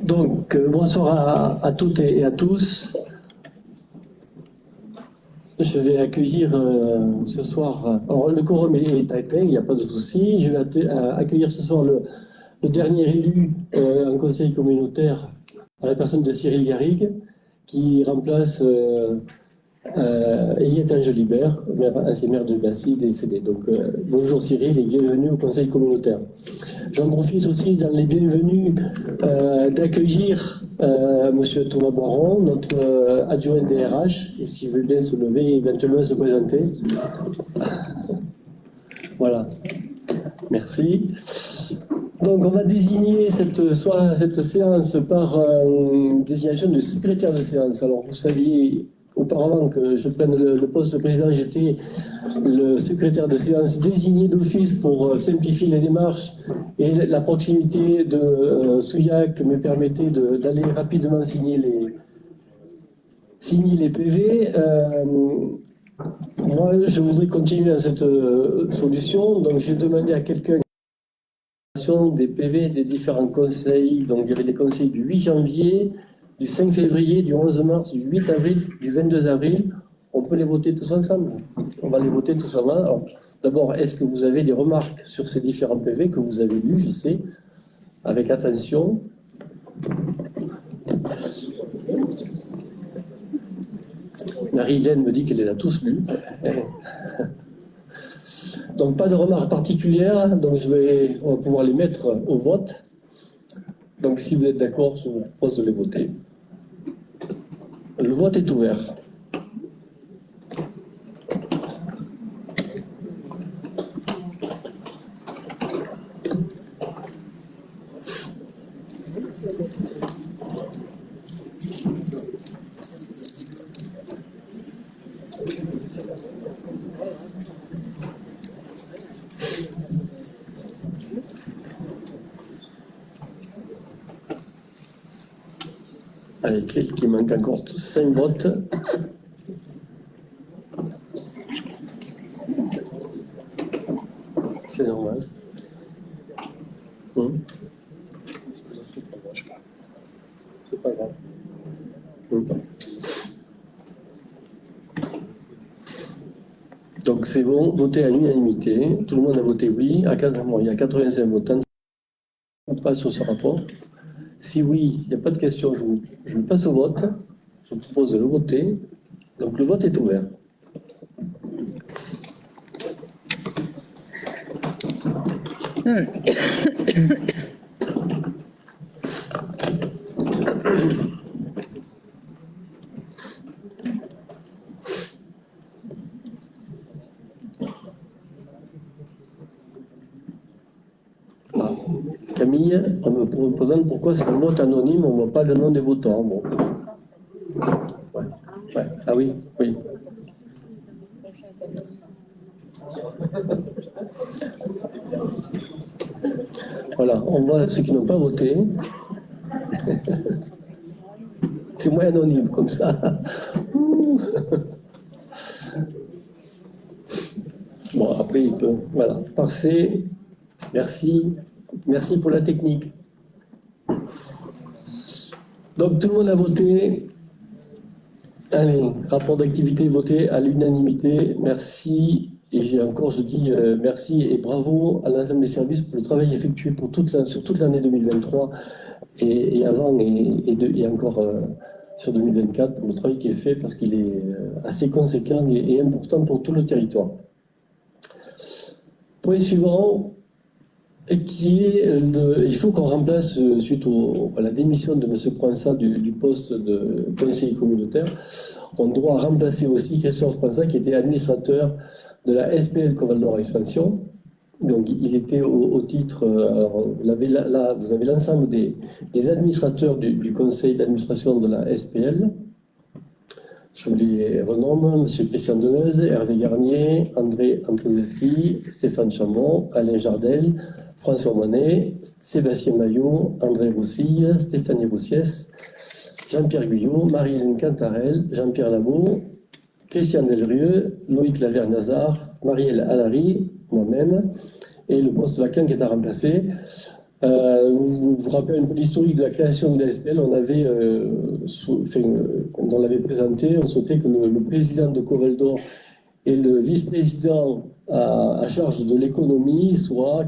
Donc, bonsoir à toutes et à tous. Je vais accueillir ce soir, alors le quorum est atteint, il n'y a pas de souci. Je vais accueillir ce soir le dernier élu en conseil communautaire, à la personne de Cyril Garrigue, qui remplace Eliette Angelibert, ancien maire de Bassy, décédé. Donc, bonjour Cyril et bienvenue au conseil communautaire. J'en profite aussi dans les bienvenus d'accueillir Monsieur Thomas Boiron, notre adjoint DRH, et s'il veut bien se lever et éventuellement se présenter. Voilà, merci. Donc on va désigner cette séance par désignation de secrétaire de séance. Alors vous saviez auparavant que je prenne le poste de président, j'étais le secrétaire de séance désigné d'office pour simplifier les démarches, et la proximité de Souillac me permettait d'aller rapidement signer les PV. Moi, je voudrais continuer dans cette solution, donc j'ai demandé à quelqu'un des PV des différents conseils. Donc il y avait les conseils du 8 janvier, du 5 février, du 11 mars, du 8 avril, du 22 avril. On peut les voter tous ensemble. On va les voter tous ensemble. D'abord, est-ce que vous avez des remarques sur ces différents PV que vous avez lus, je sais, avec attention? Marie-Hélène me dit qu'elle les a tous lus. Donc, pas de remarques particulières, donc on va pouvoir les mettre au vote. Donc, si vous êtes d'accord, je vous propose de les voter. Le vote est ouvert. Allez, il manque encore 5 votes. C'est normal. C'est pas grave. Donc c'est bon, voter à l'unanimité. Tout le monde a voté oui. Il y a 85 votants. On passe sur ce rapport. Si oui, il n'y a pas de question, je passe au vote. Je propose de le voter. Donc le vote est ouvert. Camille, on me présente pourquoi c'est un vote anonyme, on ne voit pas le nom des votants. Bon. Ouais. Ouais. Ah oui, oui. Voilà, on voit ceux qui n'ont pas voté. C'est moins anonyme comme ça. Bon, après, il peut. Voilà, parfait. Merci. Merci pour la technique. Donc, tout le monde a voté. Allez, rapport d'activité voté à l'unanimité. Merci. Et je dis merci et bravo à l'ensemble des services pour le travail effectué sur toute l'année 2023 et avant et encore sur 2024 pour le travail qui est fait parce qu'il est assez conséquent et important pour tout le territoire. Point suivant. Et il faut qu'on remplace, suite à la démission de M. Prança du poste de conseiller communautaire, on doit remplacer aussi Christophe Prança qui était administrateur de la SPL Coval Nord Expansion. Donc il était au titre, alors, vous avez l'ensemble des administrateurs du conseil d'administration de la SPL. Je vous les renomme, M. Christian Deneuze, Hervé Garnier, André Antoneski, Stéphane Chamon, Alain Jardel, François Monet, Sébastien Maillot, André Roussille, Stéphanie Roussiès, Jean-Pierre Guyot, Marie-Hélène Cantarel, Jean-Pierre Labeau, Christian Delrieux, Loïc Laverne-Nazar, Marielle Allary, moi-même, et le poste vacant qui est à remplacer. Vous vous rappelez un peu l'historique de la création de la SPL. On avait, quand on l'avait présenté, on souhaitait que le président de Coveldor et le vice-président à charge de l'économie soit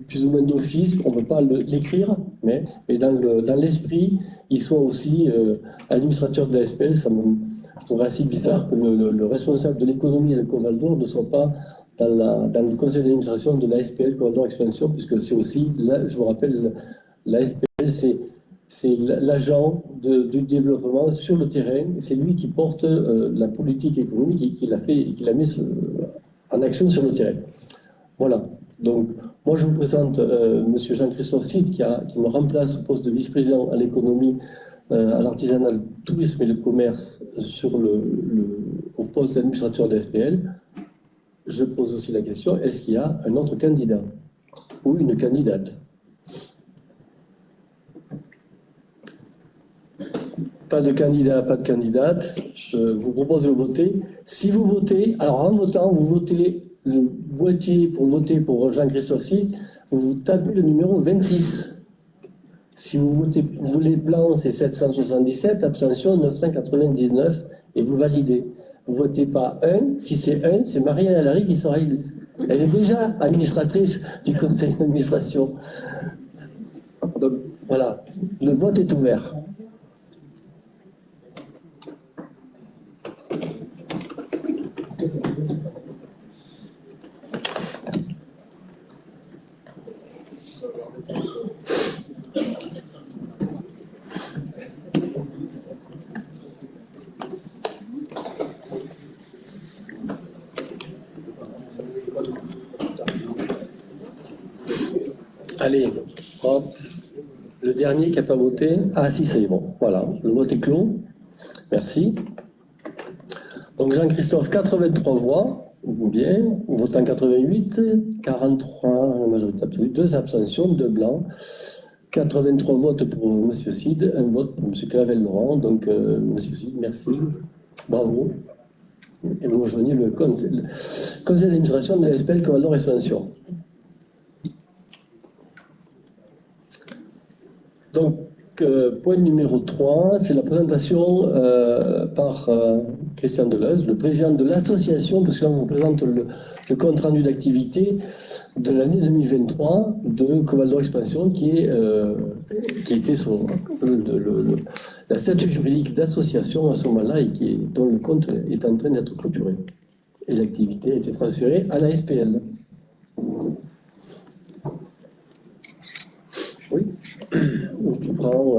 plus ou moins d'office. On ne peut pas l'écrire, mais dans l'esprit, il soit aussi administrateur de la SPL. Ça me trouve assez bizarre que le responsable de l'économie de Coveldor ne soit pas dans le conseil d'administration de la SPL Coveldor Expansion, puisque c'est aussi, là, je vous rappelle, la SPL, c'est l'agent du développement sur le terrain. C'est lui qui porte la politique économique et qui l'a mis en action sur le terrain. Voilà. Donc, moi, je vous présente M. Jean-Christophe Cid, qui me remplace au poste de vice-président à l'économie, à l'artisanat, le tourisme et le commerce au poste d'administrateur de la SPL. Je pose aussi la question, est-ce qu'il y a un autre candidat ou une candidate? Pas de candidat, pas de candidate. Je vous propose de voter. Si vous votez, alors en votant, vous votez le boîtier pour voter pour Jean-Christophe Cid, vous tapez le numéro 26. Si vous votez pour les blancs, c'est 777, abstention 999, et vous validez. Vous ne votez pas 1, si c'est 1, c'est Marianne Alary qui sera élue. Elle est déjà administratrice du conseil d'administration. Donc voilà, le vote est ouvert. Allez, hop. Le dernier qui n'a pas voté. Ah si, c'est bon. Voilà, le vote est clos. Merci. Donc Jean-Christophe, 83 voix. Bien. Votant 88, 43, la majorité absolue, 2 abstentions, 2 blancs. 83 votes pour M. Cid, 1 vote pour M. Clavel-Laurent. Donc, M. Cid, merci. Bravo. Et vous rejoignez le conseil d'administration de la SPL Coveldor Expansion. Donc, point numéro 3, c'est la présentation par Christian Deleuze, le président de l'association, parce que là, on vous présente le compte rendu d'activité de l'année 2023 de Coveldor Expansion, qui était sur la statut juridique d'association à ce moment-là et dont le compte est en train d'être clôturé. Et l'activité a été transférée à la SPL. Oui. Ou tu prends.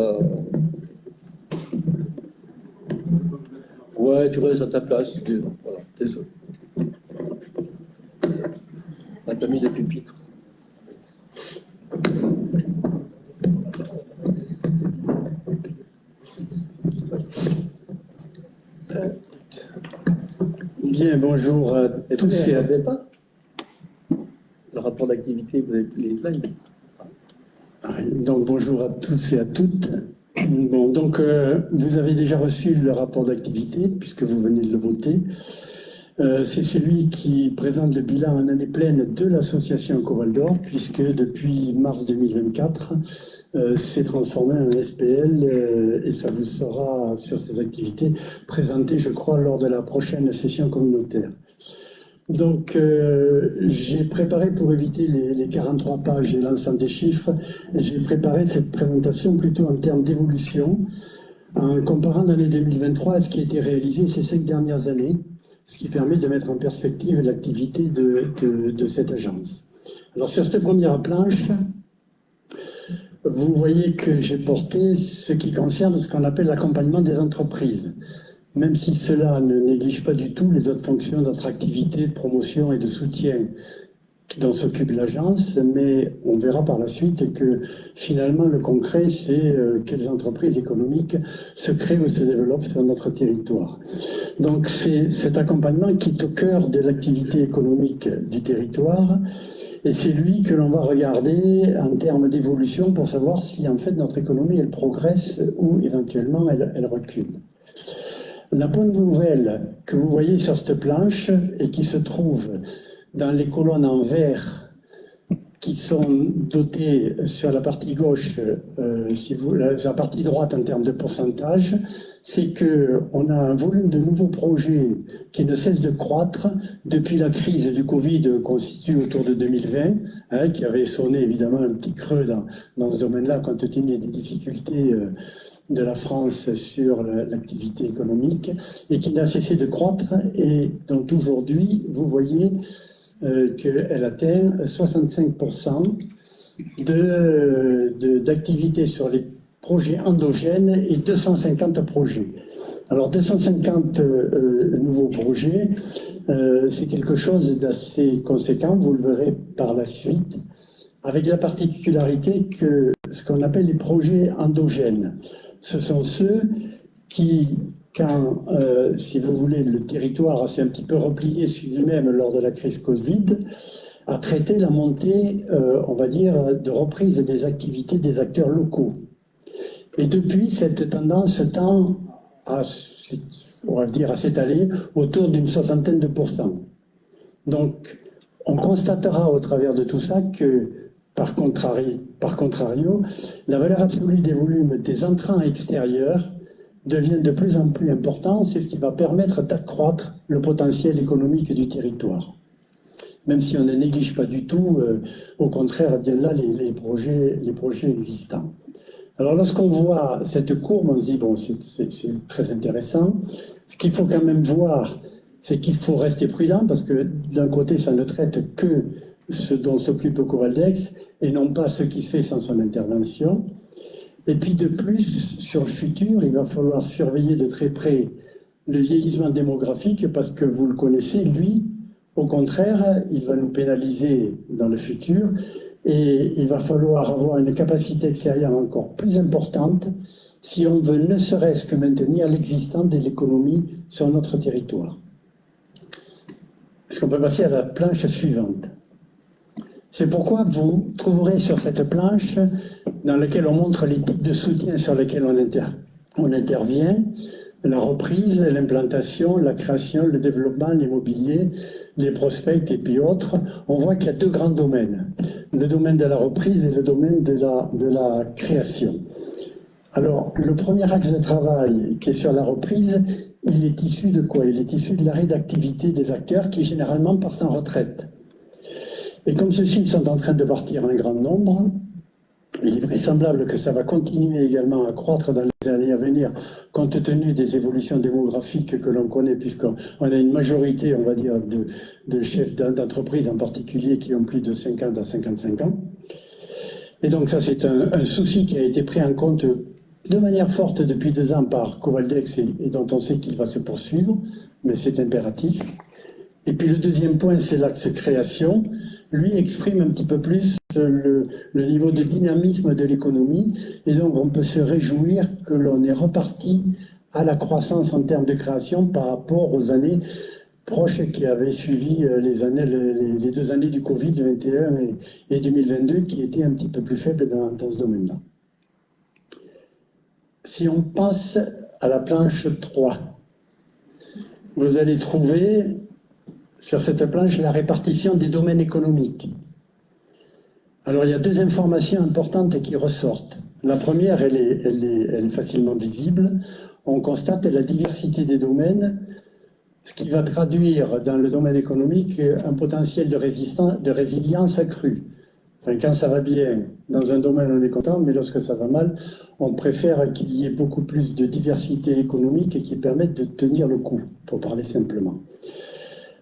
Ouais, tu restes à ta place. Voilà, désolé. On n'a pas mis de pupitre. Bien, bonjour à tous et à toutes. Pas le rapport d'activité, vous avez les slides. Donc bonjour à tous et à toutes. Bon, donc vous avez déjà reçu le rapport d'activité puisque vous venez de le voter. C'est celui qui présente le bilan en année pleine de l'association Coveldor, puisque depuis mars 2024, s'est transformé en SPL et ça vous sera sur ces activités présenté, je crois, lors de la prochaine session communautaire. Donc, j'ai préparé, pour éviter les 43 pages et l'ensemble des chiffres, j'ai préparé cette présentation plutôt en termes d'évolution, en comparant l'année 2023 à ce qui a été réalisé ces 5 dernières années, ce qui permet de mettre en perspective l'activité de cette agence. Alors, sur cette première planche, vous voyez que j'ai porté ce qui concerne ce qu'on appelle l'accompagnement des entreprises. Même si cela ne néglige pas du tout les autres fonctions d'attractivité, de promotion et de soutien dont s'occupe l'agence, mais on verra par la suite que finalement le concret, c'est quelles entreprises économiques se créent ou se développent sur notre territoire. Donc c'est cet accompagnement qui est au cœur de l'activité économique du territoire, et c'est lui que l'on va regarder en termes d'évolution pour savoir si en fait notre économie elle progresse ou éventuellement elle recule. La bonne nouvelle que vous voyez sur cette planche et qui se trouve dans les colonnes en vert qui sont dotés sur la partie gauche, la partie droite en termes de pourcentage, c'est qu'on a un volume de nouveaux projets qui ne cesse de croître depuis la crise du Covid constituée autour de 2020, hein, qui avait sonné évidemment un petit creux dans ce domaine-là compte tenu des difficultés de la France sur l'activité économique et qui n'a cessé de croître et dont aujourd'hui, vous voyez qu'elle atteint 65% d'activité sur les projets endogènes et 250 projets. Alors 250 nouveaux projets, c'est quelque chose d'assez conséquent, vous le verrez par la suite, avec la particularité que ce qu'on appelle les projets endogènes, ce sont ceux qui, quand, si vous voulez, le territoire s'est un petit peu replié sur lui-même lors de la crise Covid, a traité la montée, on va dire, de reprise des activités des acteurs locaux. Et depuis, cette tendance tend à, on va dire, à s'étaler autour d'une 60aine de %. Donc, on constatera au travers de tout ça que, par contrario, la valeur absolue des volumes des entrants extérieurs devient de plus en plus important. C'est ce qui va permettre d'accroître le potentiel économique du territoire. Même si on ne néglige pas du tout, au contraire, bien là, les projets existants. Alors, lorsqu'on voit cette courbe, on se dit, bon, c'est très intéressant. Ce qu'il faut quand même voir, c'est qu'il faut rester prudent, parce que d'un côté, ça ne traite que ce dont s'occupe Covaldex, et non pas ce qui se fait sans son intervention. Et puis de plus, sur le futur, il va falloir surveiller de très près le vieillissement démographique, parce que vous le connaissez, lui, au contraire, il va nous pénaliser dans le futur, et il va falloir avoir une capacité extérieure encore plus importante si on veut ne serait-ce que maintenir l'existence de l'économie sur notre territoire. Est-ce qu'on peut passer à la planche suivante? C'est pourquoi vous trouverez sur cette planche, dans laquelle on montre les types de soutien sur lesquels on intervient, la reprise, l'implantation, la création, le développement, l'immobilier, les prospects et puis autres, on voit qu'il y a deux grands domaines. Le domaine de la reprise et le domaine de la création. Alors, le premier axe de travail qui est sur la reprise, il est issu de quoi? Il est issu de l'arrêt d'activité des acteurs qui généralement partent en retraite. Et comme ceux-ci sont en train de partir en grand nombre, il est vraisemblable que ça va continuer également à croître dans les années à venir, compte tenu des évolutions démographiques que l'on connaît, puisqu'on a une majorité, on va dire, de chefs d'entreprise en particulier qui ont plus de 50 à 55 ans. Et donc ça, c'est un souci qui a été pris en compte de manière forte depuis 2 ans par Covaldex et dont on sait qu'il va se poursuivre, mais c'est impératif. Et puis le deuxième point, c'est l'axe création. Lui exprime un petit peu plus le niveau de dynamisme de l'économie. Et donc, on peut se réjouir que l'on est reparti à la croissance en termes de création par rapport aux années proches qui avaient suivi les 2 années du Covid, 2021 et 2022, qui étaient un petit peu plus faibles dans ce domaine-là. Si on passe à la planche 3, vous allez trouver sur cette planche la répartition des domaines économiques. Alors il y a 2 informations importantes qui ressortent. La première, elle est facilement visible. On constate la diversité des domaines, ce qui va traduire dans le domaine économique un potentiel de résilience accrue. Enfin, quand ça va bien, dans un domaine on est content, mais lorsque ça va mal, on préfère qu'il y ait beaucoup plus de diversité économique qui permette de tenir le coup, pour parler simplement.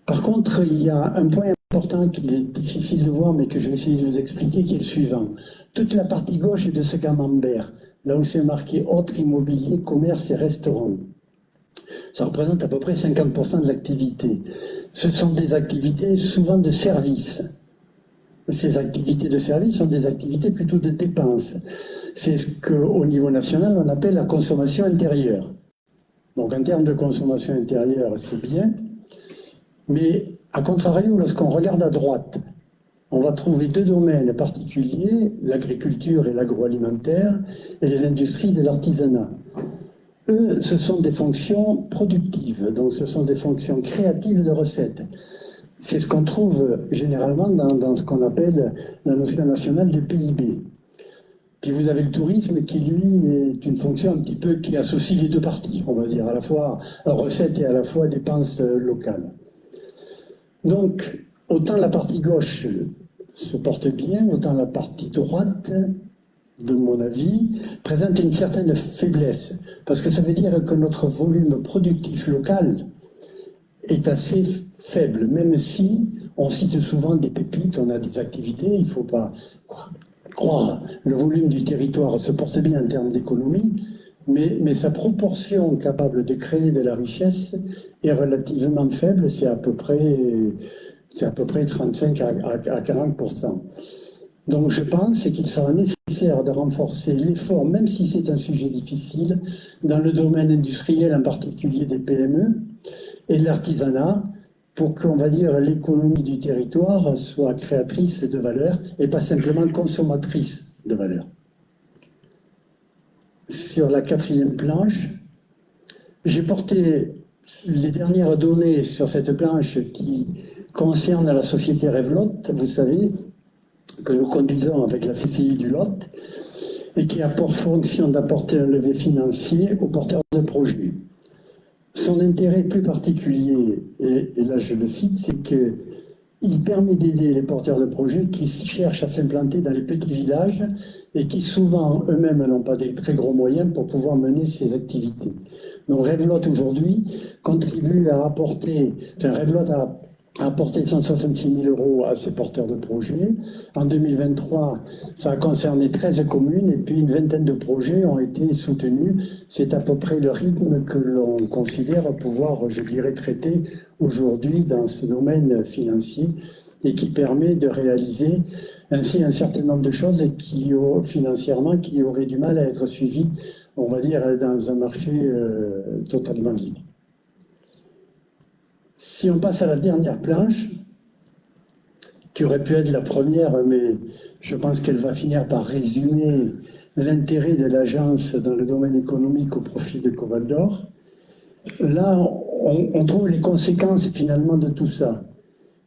Par contre, il y a un point important qu'il est difficile de voir, mais que je vais essayer de vous expliquer, qui est le suivant. Toute la partie gauche de ce camembert, là où c'est marqué autres immobilier, commerce et restaurants, ça représente à peu près 50% de l'activité. Ce sont des activités souvent de services. Ces activités de services sont des activités plutôt de dépenses. C'est ce qu'au niveau national, on appelle la consommation intérieure. Donc en termes de consommation intérieure, c'est bien. Mais, à contrario, lorsqu'on regarde à droite, on va trouver 2 domaines particuliers, l'agriculture et l'agroalimentaire, et les industries de l'artisanat. Eux, ce sont des fonctions productives, donc ce sont des fonctions créatives de recettes. c'est ce qu'on trouve généralement dans ce qu'on appelle la notion nationale de PIB. Puis vous avez le tourisme qui, lui, est une fonction un petit peu qui associe les deux parties, on va dire, à la fois recettes et à la fois dépenses locales. Donc, autant la partie gauche se porte bien, autant la partie droite, de mon avis, présente une certaine faiblesse. Parce que ça veut dire que notre volume productif local est assez faible, même si on cite souvent des pépites, on a des activités, il ne faut pas croire. Le volume du territoire se porte bien en termes d'économie, mais sa proportion capable de créer de la richesse est relativement faible, c'est à peu près 35 à 40%. Donc je pense qu'il sera nécessaire de renforcer l'effort, même si c'est un sujet difficile, dans le domaine industriel, en particulier des PME et de l'artisanat, pour qu'on va dire l'économie du territoire soit créatrice de valeur et pas simplement consommatrice de valeur. Sur la 4e planche, j'ai porté les dernières données sur cette planche qui concernent la société Revlot, vous savez, que nous conduisons avec la CCI du Lot, et qui a pour fonction d'apporter un levier financier aux porteurs de projets. Son intérêt plus particulier, et là je le cite, c'est qu'il permet d'aider les porteurs de projets qui cherchent à s'implanter dans les petits villages et qui souvent eux-mêmes n'ont pas des très gros moyens pour pouvoir mener ces activités. Donc Revlot aujourd'hui contribue à apporter, Revlot a apporté 166 000 € à ces porteurs de projets. En 2023, ça a concerné 13 communes et puis une vingtaine de projets ont été soutenus. C'est à peu près le rythme que l'on considère pouvoir, je dirais, traiter aujourd'hui dans ce domaine financier et qui permet de réaliser ainsi un certain nombre de choses qui, financièrement, qui auraient du mal à être suivies, on va dire, dans un marché totalement libre. Si on passe à la dernière planche, qui aurait pu être la première, mais je pense qu'elle va finir par résumer l'intérêt de l'agence dans le domaine économique au profit de Coval d'Or, là, on trouve les conséquences finalement de tout ça.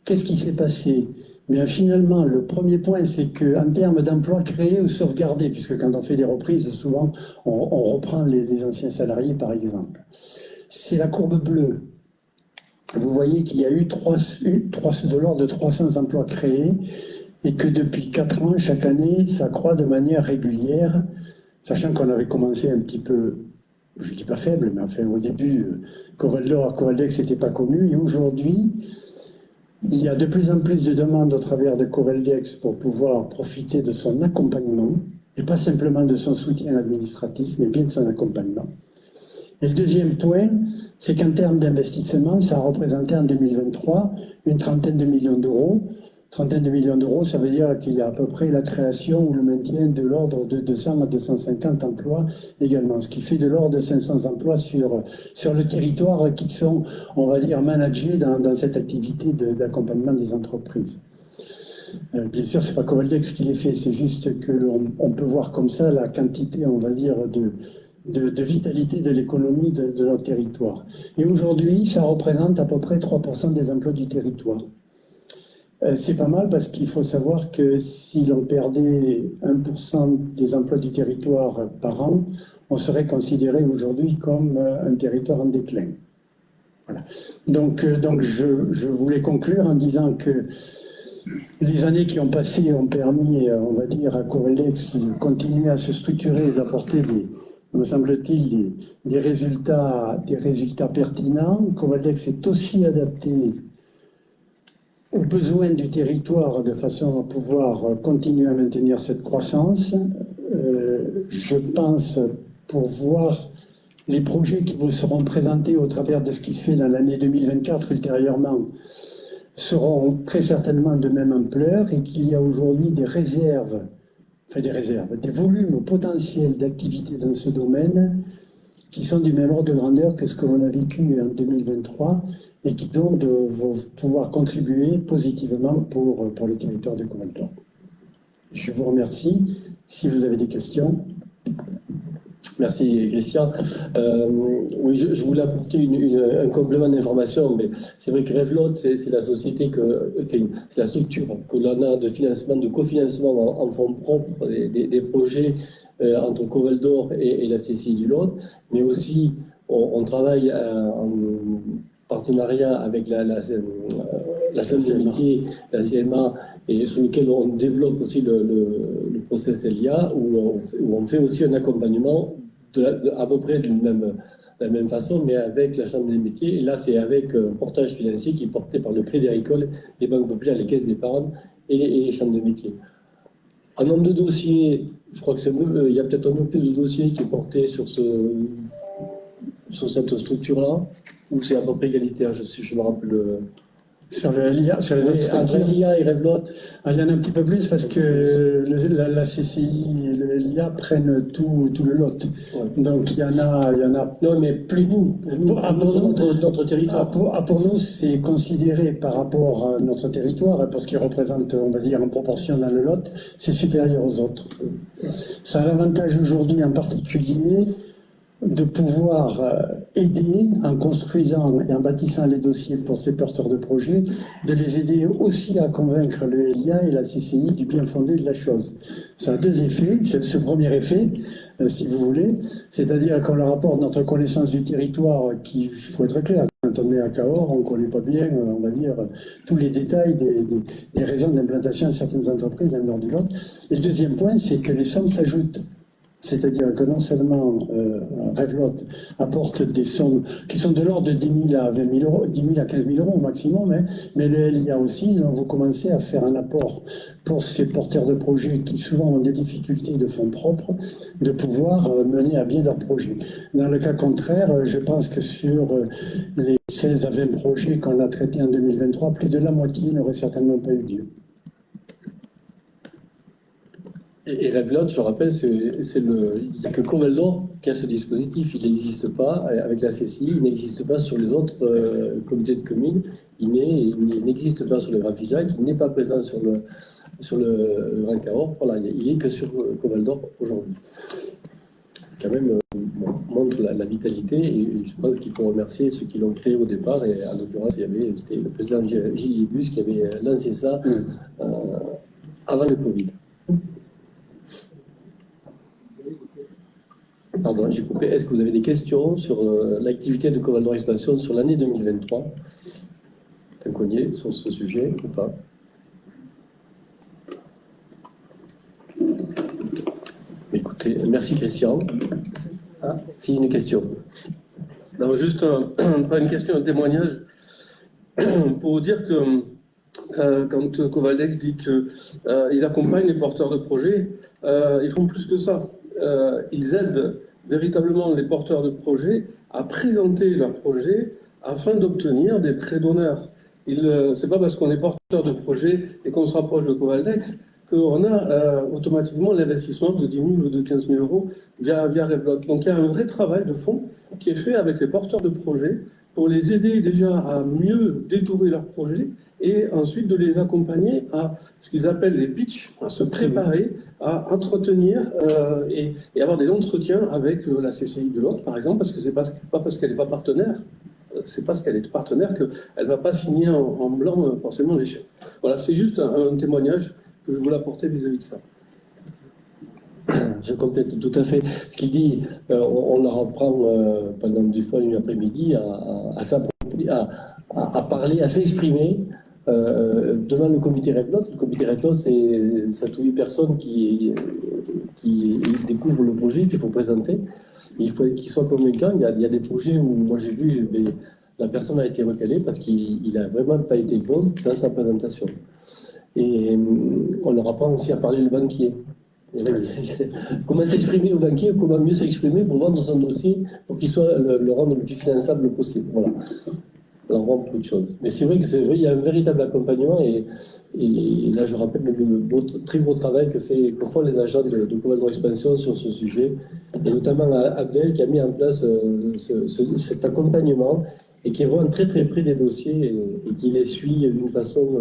Qu'est-ce qui s'est passé? Bien, finalement, le premier point, c'est qu'en termes d'emplois créés ou sauvegardés, puisque quand on fait des reprises, souvent, on reprend les anciens salariés, par exemple. C'est la courbe bleue. Vous voyez qu'il y a eu de l'ordre de 300 emplois créés et que depuis 4 ans, chaque année, ça croît de manière régulière, sachant qu'on avait commencé un petit peu, je ne dis pas faible, mais enfin au début, Coval d'Or, Covaldex n'était pas connu, et aujourd'hui, il y a de plus en plus de demandes au travers de Covaldex pour pouvoir profiter de son accompagnement, et pas simplement de son soutien administratif, mais bien de son accompagnement. Et le deuxième point, c'est qu'en termes d'investissement, ça a représenté en 2023 une trentaine de millions d'euros. Trentaine de millions d'euros, ça veut dire qu'il y a à peu près la création ou le maintien de l'ordre de 200 à 250 emplois également, ce qui fait de l'ordre de 500 emplois sur le territoire qui sont, on va dire, managés dans cette activité d'accompagnement des entreprises. Bien sûr, ce n'est pas Covaldex qui les fait, c'est juste qu'on peut voir comme ça la quantité, on va dire, de vitalité de l'économie de notre territoire. Et aujourd'hui, ça représente à peu près 3% des emplois du territoire. C'est pas mal parce qu'il faut savoir que si l'on perdait 1% des emplois du territoire par an, on serait considéré aujourd'hui comme un territoire en déclin. Voilà. Donc je voulais conclure en disant que les années qui ont passé ont permis, on va dire, à Covaldex de continuer à se structurer et d'apporter me semble-t-il, des résultats pertinents. Covaldex s'est aussi adapté aux besoins du territoire de façon à pouvoir continuer à maintenir cette croissance. Je pense, pour voir les projets qui vous seront présentés au travers de ce qui se fait dans l'année 2024 ultérieurement, seront très certainement de même ampleur et qu'il y a aujourd'hui des volumes potentiels d'activité dans ce domaine qui sont du même ordre de grandeur que ce que l'on a vécu en 2023 et qui donc vont pouvoir contribuer positivement pour le territoire de Coval d'Or. Je vous remercie. Si vous avez des questions, Merci Christian. Oui, je voulais apporter un complément d'information, mais c'est vrai que Revlot, c'est la société c'est la structure que l'on a de financement, de cofinancement en fonds propres des projets entre Coval d'Or et la CCI du Lot, mais aussi on travaille en partenariat avec la Chambre des métiers, la CMA, et sur lequel on développe aussi le process LIA, où on fait aussi un accompagnement à peu près de la même façon, mais avec la Chambre des métiers. Et là, c'est avec un portage financier qui est porté par le Crédit Agricole, les banques populaires, les caisses d'épargne et les chambres de métiers. En nombre de dossiers, je crois que il y a peut-être un peu plus de dossiers qui est porté sur cette structure-là, ou c'est à peu près égalitaire, je me rappelle. Sur le LIA, sur les autres entre LIA et Revlot. Il y en a un petit peu plus parce que la CCI et le LIA prennent tout le lot. Ouais. Donc il y en a. Non, mais plus nous. Notre territoire. Pour nous, c'est considéré par rapport à notre territoire, parce qu'il représente, on va dire, en proportion dans le lot, c'est supérieur aux autres. Ça a l'avantage aujourd'hui en particulier de pouvoir aider en construisant et en bâtissant les dossiers pour ces porteurs de projets, de les aider aussi à convaincre le LIA et la CCI du bien fondé de la chose. Ça a deux effets. C'est ce premier effet, si vous voulez, c'est-à-dire qu'on leur apporte notre connaissance du territoire, qui, il faut être clair, quand on est à Cahors, on ne connaît pas bien, on va dire, tous les détails des raisons d'implantation de certaines entreprises dans le nord du Lot. Et le deuxième point, c'est que les sommes s'ajoutent. C'est-à-dire que non seulement Revlot apporte des sommes qui sont de l'ordre de 10 000 à 20 000 euros, 10 000 à 15 000 euros au maximum, mais le LIA aussi, donc vous commencez à faire un apport pour ces porteurs de projets qui souvent ont des difficultés de fonds propres, de pouvoir mener à bien leurs projets. Dans le cas contraire, je pense que sur les 16 à 20 projets qu'on a traités en 2023, plus de la moitié n'aurait certainement pas eu lieu. Et Revlot, je le rappelle, il n'y a que Coval d'Or qui a ce dispositif. Il n'existe pas avec la CCI, il n'existe pas sur les autres comités de communes, il n'existe pas sur le Grand Figeac, il n'est pas présent sur le Grand Cahors. Voilà, il n'est que sur Coval d'Or aujourd'hui. Quand même, montre la vitalité, et je pense qu'il faut remercier ceux qui l'ont créé au départ. Et en l'occurrence, c'était le président Gilles Libus qui avait lancé ça avant le Covid. Pardon, j'ai coupé. Est-ce que vous avez des questions sur l'activité de Coval d'Or Expansion sur l'année 2023? T'en connais sur ce sujet ou pas? Écoutez, merci Christian. Ah, si, une question. Non, juste pas une question, un témoignage. Pour vous dire que quand Covaldex dit qu'il accompagne les porteurs de projets, ils font plus que ça. Ils aident véritablement les porteurs de projets à présenter leurs projets afin d'obtenir des prêts d'honneur. C'est pas parce qu'on est porteur de projet et qu'on se rapproche de Covaldex qu'on a automatiquement l'investissement de 10 000 ou de 15 000 euros via Revlot. Donc il y a un vrai travail de fond qui est fait avec les porteurs de projets pour les aider déjà à mieux détourer leurs projets et ensuite de les accompagner à ce qu'ils appellent les pitchs, à se préparer, à entretenir et avoir des entretiens avec la CCI de l'autre, par exemple, parce que c'est pas parce qu'elle n'est pas partenaire, c'est parce qu'elle est partenaire qu'elle ne va pas signer en blanc forcément les chèques. Voilà, c'est juste un témoignage que je voulais apporter vis-à-vis de ça. Je complète tout à fait. Ce qu'il dit, on leur apprend pendant des fois une après-midi à parler, à s'exprimer devant le comité Revlot. Le comité Revlot, c'est 7 ou 8 personnes qui découvrent le projet qu'il faut présenter. Il faut qu'ils soient convaincants. Il y a des projets où moi j'ai vu la personne a été recalée parce qu'il n'a vraiment pas été bon dans sa présentation. Et on leur apprend aussi à parler le banquier. Comment s'exprimer au banquier, comment mieux s'exprimer pour vendre son dossier pour qu'il soit le rendre le plus finançable possible. Voilà. On voit beaucoup de choses. Mais c'est vrai il y a un véritable accompagnement et là je rappelle le très beau travail que font les agents de Coval d'Or Expansion sur ce sujet, et notamment Abdel qui a mis en place cet accompagnement et qui est vraiment très très près des dossiers et qui les suit d'une façon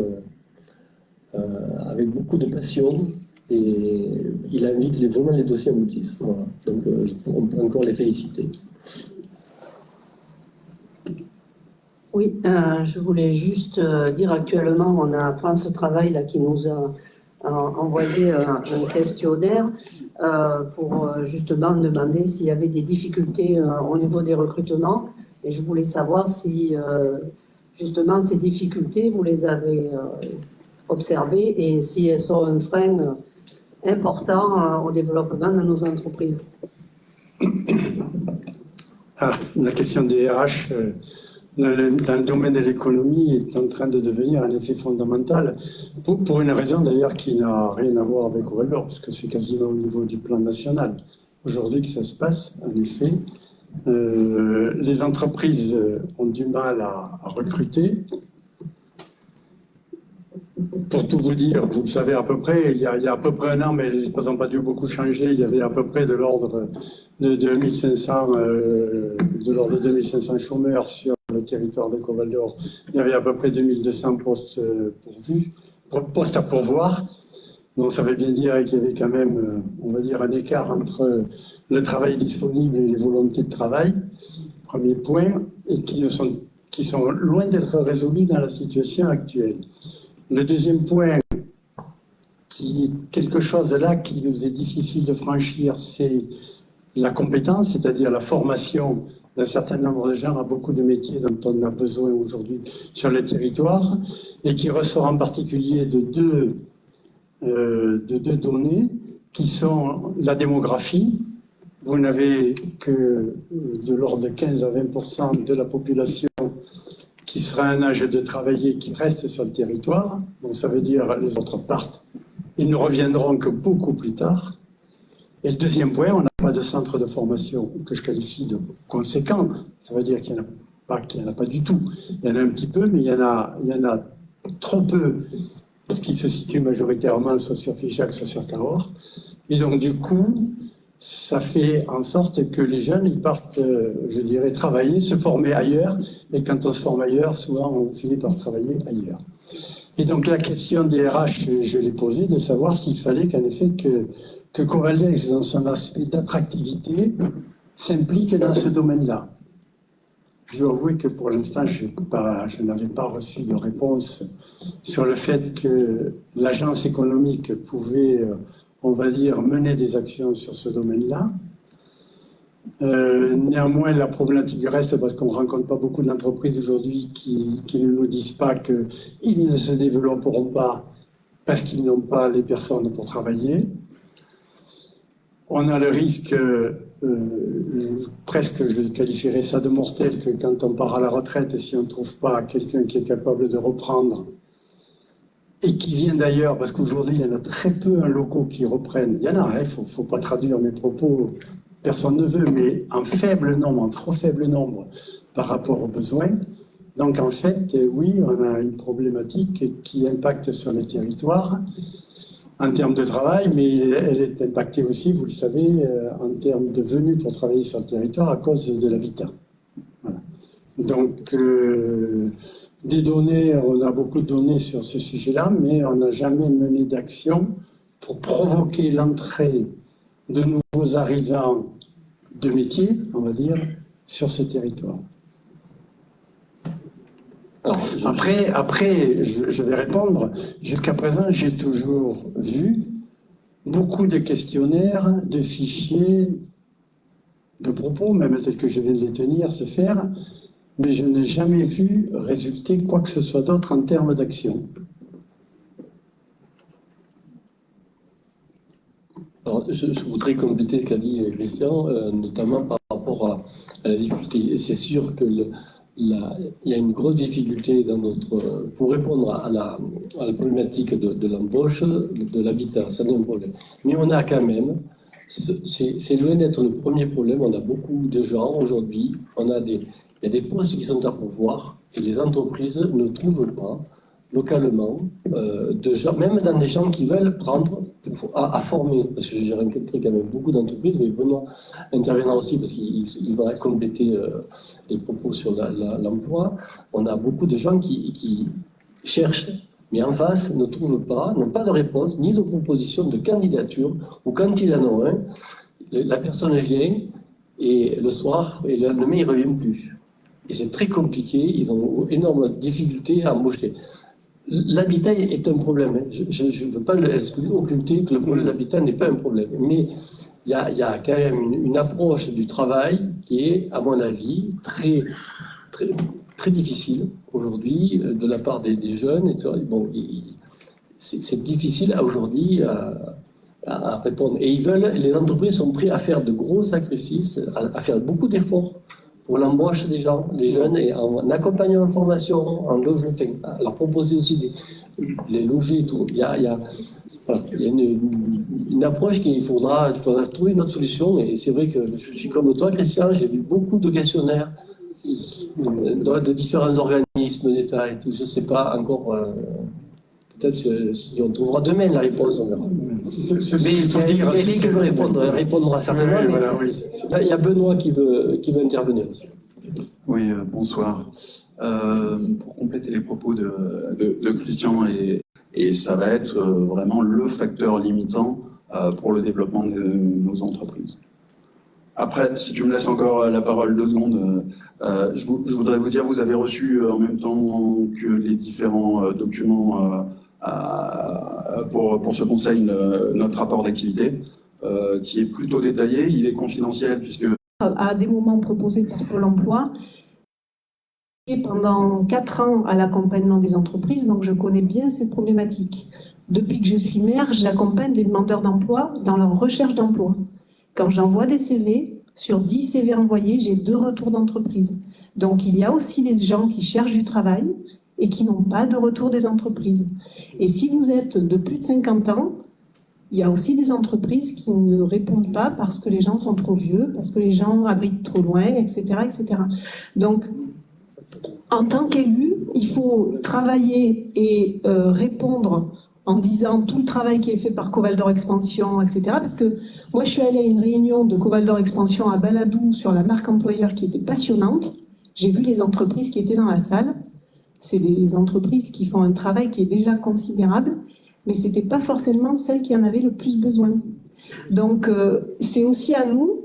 avec beaucoup de passion et il a envie que vraiment les dossiers aboutissent. Voilà. Donc on peut encore les féliciter. Oui, je voulais juste dire actuellement, on a France Travail là, qui nous a envoyé un questionnaire pour justement demander s'il y avait des difficultés au niveau des recrutements. Et je voulais savoir si justement ces difficultés, vous les avez observées et si elles sont un frein important au développement de nos entreprises. La question des RH dans le domaine de l'économie est en train de devenir un effet fondamental, pour une raison d'ailleurs qui n'a rien à voir avec Ovalor, parce que c'est quasiment au niveau du plan national. Aujourd'hui que ça se passe, en effet, les entreprises ont du mal à recruter. Pour tout vous dire, vous le savez à peu près, il y a à peu près un an, mais les choses n'ont pas dû beaucoup changer, il y avait à peu près de l'ordre de 2500 chômeurs sur le territoire de Coval-d'Or. Il y avait à peu près 2200 postes pourvus, postes à pourvoir. Donc ça veut bien dire qu'il y avait quand même, on va dire, un écart entre le travail disponible et les volontés de travail, premier point, et qui sont loin d'être résolus dans la situation actuelle. Le deuxième point, qui est quelque chose là qui nous est difficile de franchir, c'est la compétence, c'est-à-dire la formation d'un certain nombre de gens à beaucoup de métiers dont on a besoin aujourd'hui sur le territoire, et qui ressort en particulier de deux données qui sont la démographie. Vous n'avez que de l'ordre de 15 à 20% de la population qui sera un âge de travailler, qui reste sur le territoire. Donc ça veut dire les autres partent. Ils ne reviendront que beaucoup plus tard. Et le deuxième point, on n'a pas de centre de formation que je qualifie de conséquent. Ça veut dire qu'il n'y en a pas du tout. Il y en a un petit peu, mais il y en a trop peu, parce qu'ils se situent majoritairement soit sur Figeac, soit sur Cahors. Et donc du coup, ça fait en sorte que les jeunes, ils partent, je dirais, travailler, se former ailleurs. Et quand on se forme ailleurs, souvent, on finit par travailler ailleurs. Et donc, la question des RH, je l'ai posée, de savoir s'il fallait qu'en effet, que Covaldex, dans son aspect d'attractivité, s'implique dans ce domaine-là. Je dois avouer que pour l'instant, je n'avais pas reçu de réponse sur le fait que l'agence économique pouvait, on va dire, mener des actions sur ce domaine-là. Néanmoins, la problématique reste parce qu'on ne rencontre pas beaucoup d'entreprises aujourd'hui qui ne nous disent pas qu'ils ne se développeront pas parce qu'ils n'ont pas les personnes pour travailler. On a le risque, presque je qualifierais ça de mortel, que quand on part à la retraite, si on ne trouve pas quelqu'un qui est capable de reprendre, et qui vient d'ailleurs, parce qu'aujourd'hui, il y en a très peu en locaux qui reprennent. Il y en a, il ne faut pas traduire mes propos, personne ne veut, mais en faible nombre, en trop faible nombre par rapport aux besoins. Donc en fait, oui, on a une problématique qui impacte sur les territoires en termes de travail, mais elle est impactée aussi, vous le savez, en termes de venue pour travailler sur le territoire à cause de l'habitat. Voilà. Donc, des données, on a beaucoup de données sur ce sujet-là, mais on n'a jamais mené d'action pour provoquer l'entrée de nouveaux arrivants de métiers, on va dire, sur ce territoire. Après, je vais répondre. Jusqu'à présent, j'ai toujours vu beaucoup de questionnaires, de fichiers, de propos, même tels que je viens de les tenir, se faire, mais je n'ai jamais vu résulter quoi que ce soit d'autre en termes d'action. Alors, je voudrais compléter ce qu'a dit Christian, notamment par rapport à la difficulté. C'est sûr que il y a une grosse difficulté pour répondre à la problématique de l'embauche, de l'habitat, ça n'est un problème. Mais on a quand même, c'est loin d'être le premier problème, on a beaucoup de gens aujourd'hui, il y a des postes qui sont à pourvoir et les entreprises ne trouvent pas localement de gens, même dans des gens qui veulent prendre à former, parce que j'ai rencontré quand même beaucoup d'entreprises, mais Benoît interviendra aussi parce qu'il va compléter les propos sur l'emploi. On a beaucoup de gens qui cherchent, mais en face n'ont pas de réponse, ni de proposition de candidature, ou quand il en a un, la personne vient, et le soir, et le lendemain, il ne revient plus. Et c'est très compliqué, ils ont énormément de difficultés à embaucher. L'habitat est un problème. Je ne veux pas occulter que le problème de l'habitat n'est pas un problème. Mais il y a quand même une approche du travail qui est, à mon avis, très difficile aujourd'hui de la part des jeunes. Et bon, c'est difficile aujourd'hui à répondre. Et les entreprises sont prêtes à faire de gros sacrifices, à faire beaucoup d'efforts pour l'embauche des gens, des jeunes, et en accompagnant en formation, en logement, à leur proposer aussi les loger et tout. Il y a une approche qu'il faudra trouver une autre solution. Et c'est vrai que je suis comme toi, Christian, j'ai vu beaucoup de questionnaires de différents organismes d'État et tout. Je ne sais pas encore. Peut-être qu'on trouvera demain la réponse. On verra. Mais il faut dire. Eric veut répondra certainement. Oui, voilà, oui. Il y a Benoît qui veut intervenir. Oui, bonsoir. Pour compléter les propos de Christian, et ça va être vraiment le facteur limitant pour le développement de nos entreprises. Après, si tu me laisses encore la parole 2 secondes, je voudrais vous dire, vous avez reçu en même temps que les différents documents pour ce conseil notre rapport d'activité, qui est plutôt détaillé. Il est confidentiel puisque... À des moments proposés par Pôle emploi, et pendant 4 ans à l'accompagnement des entreprises, donc je connais bien ces problématiques. Depuis que je suis maire, j'accompagne les demandeurs d'emploi dans leur recherche d'emploi. Quand j'envoie des CV, sur 10 CV envoyés, j'ai 2 retours d'entreprise. Donc il y a aussi des gens qui cherchent du travail et qui n'ont pas de retour des entreprises. Et si vous êtes de plus de 50 ans, il y a aussi des entreprises qui ne répondent pas parce que les gens sont trop vieux, parce que les gens habitent trop loin, etc. etc. Donc, en tant qu'élu, il faut travailler et répondre en disant tout le travail qui est fait par Covaldor Expansion, etc. Parce que moi, je suis allée à une réunion de Covaldor Expansion à Baladou sur la marque employeur qui était passionnante. J'ai vu les entreprises qui étaient dans la salle. C'est des entreprises qui font un travail qui est déjà considérable, mais ce n'était pas forcément celles qui en avaient le plus besoin. Donc, c'est aussi à nous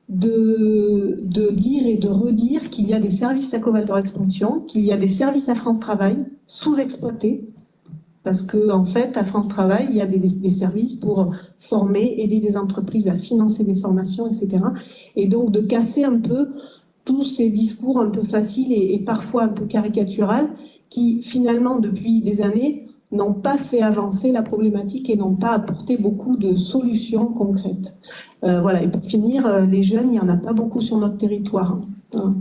de dire et de redire qu'il y a des services à Covaldor Expansion, qu'il y a des services à France Travail sous-exploités, parce qu'en fait, à France Travail, il y a des services pour former, aider les entreprises à financer des formations, etc. Et donc, de casser un peu tous ces discours un peu faciles et parfois un peu caricaturaux qui, finalement, depuis des années, n'ont pas fait avancer la problématique et n'ont pas apporté beaucoup de solutions concrètes. Voilà. Et pour finir, les jeunes, il n'y en a pas beaucoup sur notre territoire. Voilà.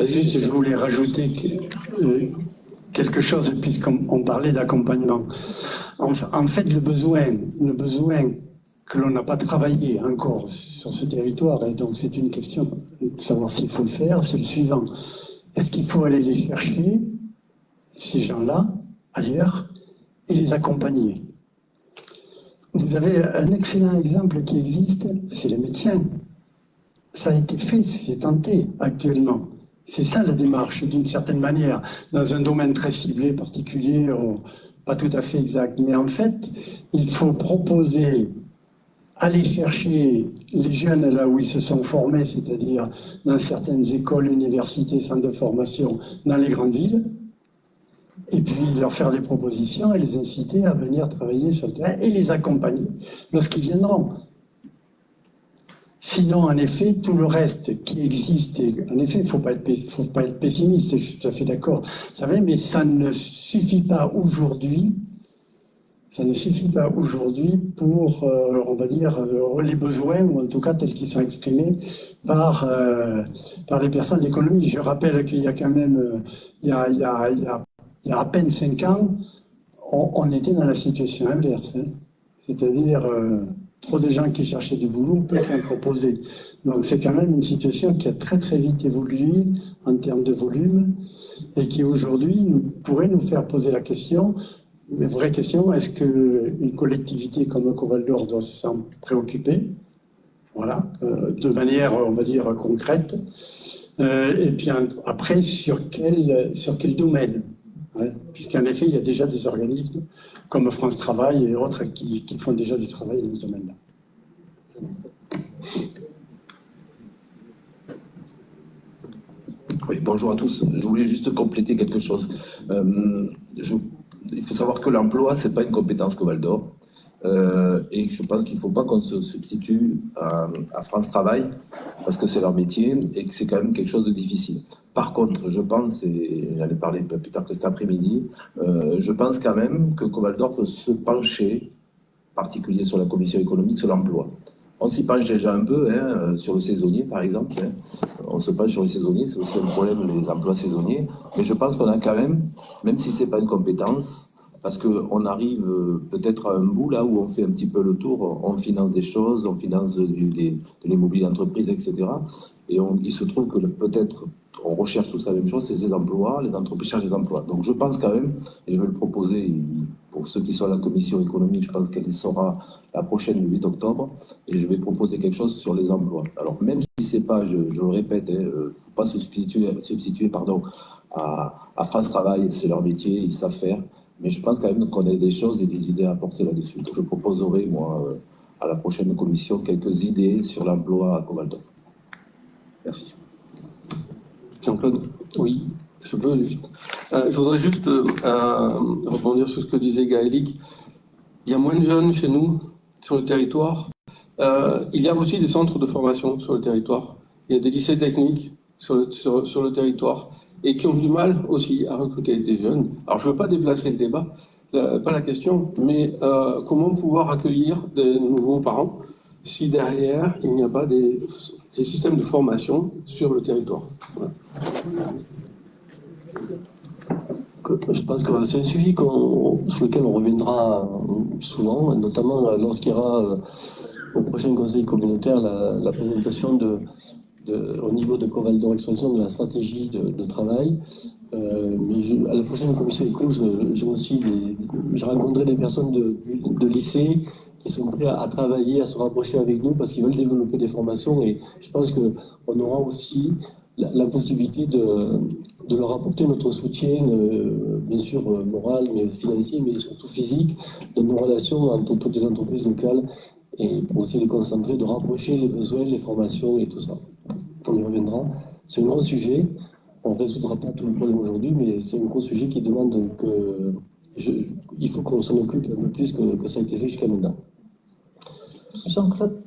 Juste, je voulais rajouter quelque chose, puisqu'on parlait d'accompagnement. En fait, le besoin que l'on n'a pas travaillé encore sur ce territoire, et donc c'est une question de savoir s'il faut le faire, c'est le suivant. Est-ce qu'il faut aller les chercher, ces gens-là, ailleurs, et les accompagner? Vous avez un excellent exemple qui existe, c'est les médecins. Ça a été fait, c'est tenté actuellement. C'est ça la démarche, d'une certaine manière, dans un domaine très ciblé, particulier, pas tout à fait exact. Mais en fait, il faut proposer, aller chercher les jeunes là où ils se sont formés, c'est-à-dire dans certaines écoles, universités, centres de formation, dans les grandes villes, et puis leur faire des propositions et les inciter à venir travailler sur le terrain et les accompagner lorsqu'ils viendront. Sinon, en effet, tout le reste qui existe, en effet, il ne faut pas être pessimiste, je suis tout à fait d'accord, mais ça ne suffit pas aujourd'hui. Ça ne suffit pas aujourd'hui pour, on va dire, les besoins, ou en tout cas tels qu'ils sont exprimés par les personnes d'économie. Je rappelle qu'il y a quand même, il y a à peine 5 ans, on était dans la situation inverse, hein. C'est-à-dire trop de gens qui cherchaient du boulot, peu qui en proposaient. Donc c'est quand même une situation qui a très très vite évolué en termes de volume et qui aujourd'hui pourrait nous faire poser la question, une vraie question, est-ce qu'une collectivité comme Covaldor doit s'en préoccuper, voilà, de manière, on va dire, concrète, Et puis après, sur quel domaine, hein, puisqu'en effet, il y a déjà des organismes comme France Travail et autres qui font déjà du travail dans ce domaine-là. Oui, bonjour à tous. Je voulais juste compléter quelque chose. Il faut savoir que l'emploi, ce n'est pas une compétence Coval d'Or. Et je pense qu'il ne faut pas qu'on se substitue à France Travail, parce que c'est leur métier et que c'est quand même quelque chose de difficile. Par contre, je pense, et j'en ai parlé un peu plus tard que cet après-midi, je pense quand même que Coval d'Or peut se pencher, en particulier sur la commission économique, sur l'emploi. On s'y penche déjà un peu, hein, sur le saisonnier par exemple. Hein. On se penche sur les saisonniers, c'est aussi un problème, les emplois saisonniers. Mais je pense qu'on a quand même si ce n'est pas une compétence, parce qu'on arrive peut-être à un bout là où on fait un petit peu le tour, on finance des choses, on finance de l'immobilier d'entreprise, etc. Et il se trouve que peut-être on recherche tous la même chose, c'est des emplois, les entreprises cherchent des emplois. Donc je pense quand même, et je vais le proposer pour ceux qui sont à la commission économique, je pense qu'elle sera la prochaine le 8 octobre, et je vais proposer quelque chose sur les emplois. Alors même si c'est pas, je le répète, il ne faut pas se substituer à France Travail, c'est leur métier, ils savent faire. Mais je pense quand même qu'on a des choses et des idées à apporter là-dessus. Donc je proposerai, moi, à la prochaine commission, quelques idées sur l'emploi à Coval d'Or. Merci. Jean-Claude? Oui, je peux juste. Je voudrais juste rebondir sur ce que disait Gaëlic. Il y a moins de jeunes chez nous, sur le territoire. Il y a aussi des centres de formation sur le territoire. Il y a des lycées techniques sur le territoire et qui ont du mal aussi à recruter des jeunes. Alors, je ne veux pas déplacer le débat, pas la question, mais comment pouvoir accueillir de nouveaux parents si derrière, il n'y a pas des systèmes de formation sur le territoire. Voilà. Je pense que c'est un sujet sur lequel on reviendra souvent, notamment lorsqu'il y aura au prochain conseil communautaire la présentation au niveau de Coval d'Or Expansion de la stratégie de travail. Mais à la prochaine commission éco, je rencontrerai des personnes de lycée qui sont prêts à travailler, à se rapprocher avec nous parce qu'ils veulent développer des formations. Et je pense qu'on aura aussi la possibilité de leur apporter notre soutien, bien sûr moral, mais financier, mais surtout physique, de nos relations entre toutes les entreprises locales et pour aussi les concentrer, de rapprocher les besoins, les formations et tout ça. On y reviendra. C'est un gros sujet. On ne résoudra pas tout le problème aujourd'hui, mais c'est un gros sujet qui demande il faut qu'on s'en occupe un peu plus que ça a été fait jusqu'à maintenant. Jean-Claude,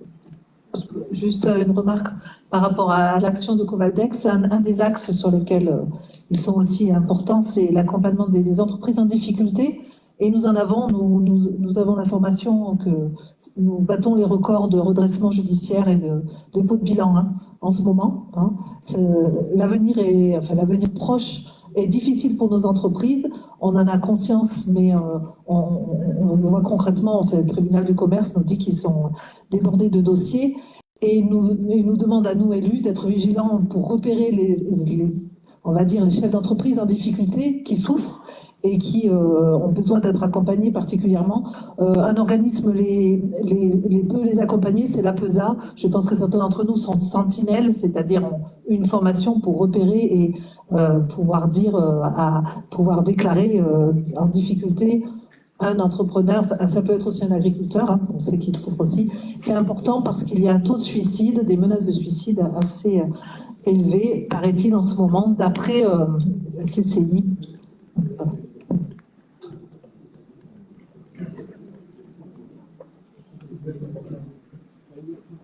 juste une remarque par rapport à l'action de Covaldex. Un des axes sur lesquels ils sont aussi importants, c'est l'accompagnement des entreprises en difficulté. Et nous avons l'information que nous battons les records de redressement judiciaire et de dépôt de bilan en ce moment. L'avenir proche est difficile pour nos entreprises. On en a conscience, mais on le voit concrètement. En fait, le tribunal du commerce nous dit qu'ils sont débordés de dossiers et nous demande à nous, élus, d'être vigilants pour repérer les chefs d'entreprise en difficulté qui souffrent et qui ont besoin d'être accompagnés particulièrement. Un organisme peut les accompagner, c'est l'APESA. Je pense que certains d'entre nous sont sentinelles, c'est-à-dire ont une formation pour repérer et pouvoir déclarer en difficulté un entrepreneur. Ça peut être aussi un agriculteur, on sait qu'il souffre aussi. C'est important parce qu'il y a un taux de suicide, des menaces de suicide assez élevé, paraît-il, en ce moment, d'après CCI.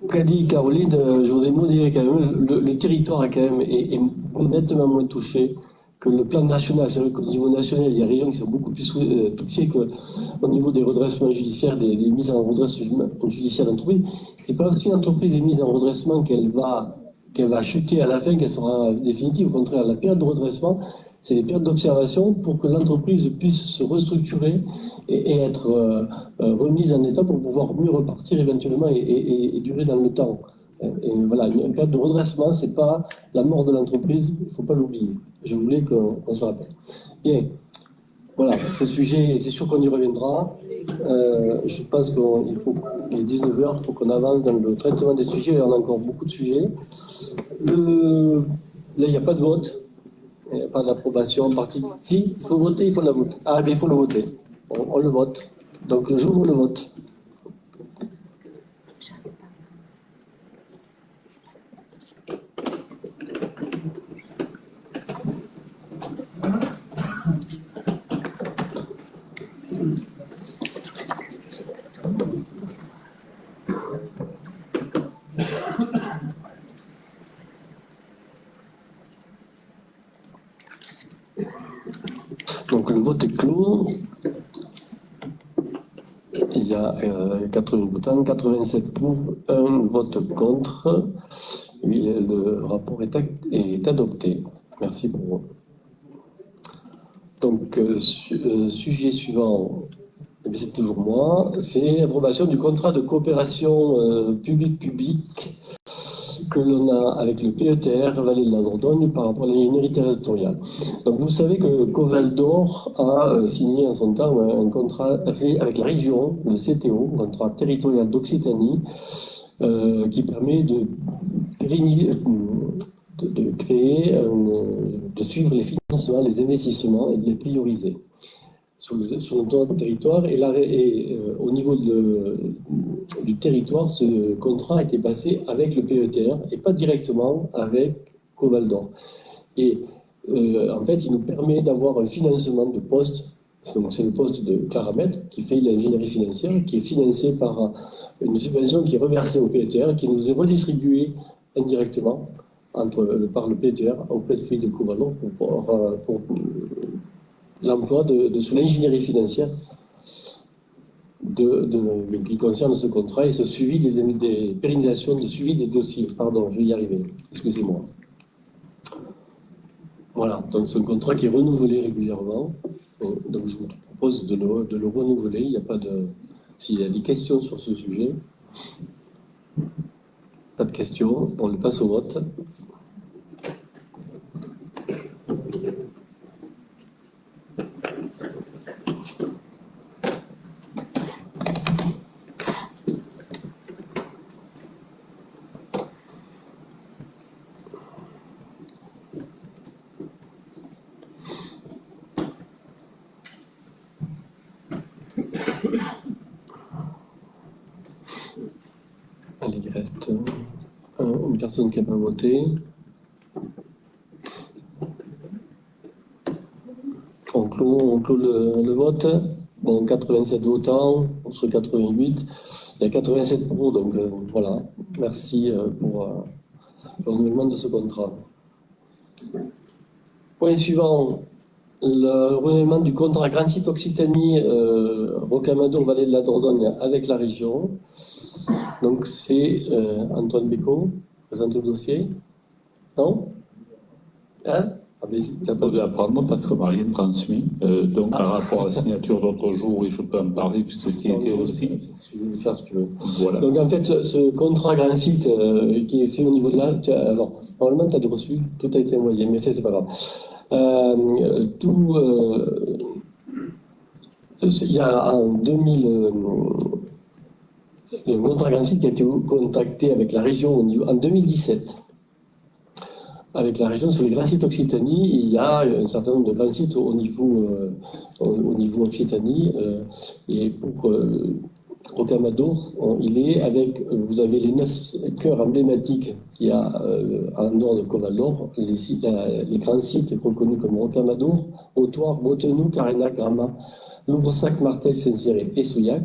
Qu'a dit Caroline, je voudrais modérer quand même, le territoire est nettement moins touché que le plan national. C'est vrai qu'au niveau national, il y a des régions qui sont beaucoup plus touchées qu'au niveau des redressements judiciaires, des mises en redressement judiciaire d'entreprise. C'est pas parce qu'une entreprise est mise en redressement qu'elle va chuter à la fin, qu'elle sera définitive. Au contraire, la période de redressement, c'est des périodes d'observation pour que l'entreprise puisse se restructurer et être remise en état pour pouvoir mieux repartir éventuellement et durer dans le temps. Et voilà, une période de redressement, c'est pas la mort de l'entreprise, il ne faut pas l'oublier. Je voulais qu'on se rappelle. Bien, voilà, ce sujet, c'est sûr qu'on y reviendra. Je pense qu'il est 19h, il faut qu'on avance dans le traitement des sujets, on a encore beaucoup de sujets. Là, il n'y a pas de vote. Il n'y a pas d'approbation en partie. Si, il faut voter, il faut la voter. Ah, mais il faut le voter. On le vote. Donc, j'ouvre le vote. Donc, le vote est clos. Il y a 80 votants, 87 pour, 1 vote contre. Et le rapport est adopté. Merci pour vous. Donc, sujet suivant, c'est toujours moi, c'est l'approbation du contrat de coopération public-public que l'on a avec le PETR Vallée de la Dordogne par rapport à l'ingénierie territoriale. Donc vous savez que Coval d'Or a signé en son temps un contrat avec la région, le CTO, un contrat territorial d'Occitanie, qui permet de créer, de suivre les financements, les investissements et de les prioriser sur notre territoire. Et au niveau du territoire, ce contrat a été passé avec le PETR et pas directement avec Coval d'Or. Et en fait, il nous permet d'avoir un financement de poste. Donc, c'est le poste de Claramètre qui fait l'ingénierie financière, qui est financé par une subvention qui est reversée au PETR, qui nous est redistribuée indirectement par le PETR auprès de Philippe de Coval d'Or pour l'emploi sur l'ingénierie financière qui concerne ce contrat et ce suivi des pérennisations, de suivi des dossiers. Pardon, je vais y arriver. Excusez-moi. Voilà, donc c'est un contrat qui est renouvelé régulièrement. Donc je vous propose de le renouveler. Il n'y a pas de... S'il y a des questions sur ce sujet, pas de questions, on le passe au vote. Allez, il reste une personne qui n'a pas voté. On clôt le vote. Bon, 87 votants contre 88. Il y a 87 pour, donc voilà. Merci pour le renouvellement de ce contrat. Point suivant, le renouvellement du contrat Grand Site Occitanie Rocamadour Vallée de la Dordogne avec la région. Donc c'est Antoine Bécaud, présente le dossier. Non? Hein? Ah ben, t'as pas dû apprendre parce qu'on m'a rien transmis. Donc, par rapport à la signature d'autres jours, et je peux en parler puisque tu étais aussi. Je vais le faire si tu veux. Voilà. Donc, en fait, ce contrat Grand Site qui est fait au niveau de là, alors, normalement, tu as reçu, tout a été envoyé, mais c'est pas grave. Il y a en 2000. Le contrat Grand Site qui a été contacté avec la région en 2017. Avec la région sur les grands sites Occitanie, il y a un certain nombre de grands sites au niveau Occitanie. Et pour Rocamadour, il est avec, vous avez les 9 cœurs emblématiques qu'il y a en dehors de Coval d'Or, les grands sites reconnus comme Rocamadour, Autoire, Botenoux, Carénac, Gramat, Loubresac, Martel, Saint-Cyré et Souillac.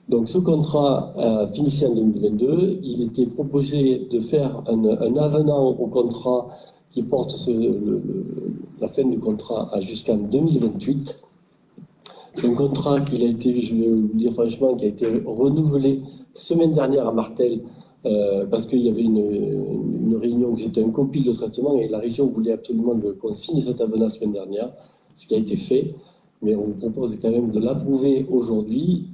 Donc ce contrat finissait en 2022, il était proposé de faire un avenant au contrat qui porte la fin du contrat jusqu'en 2028. C'est un contrat qui a été, je vais vous dire franchement, qui a été renouvelé semaine dernière à Martel parce qu'il y avait une réunion qui était un copil de traitement et la région voulait absolument qu'on signe cet avenant la semaine dernière, ce qui a été fait. Mais on vous propose quand même de l'approuver aujourd'hui.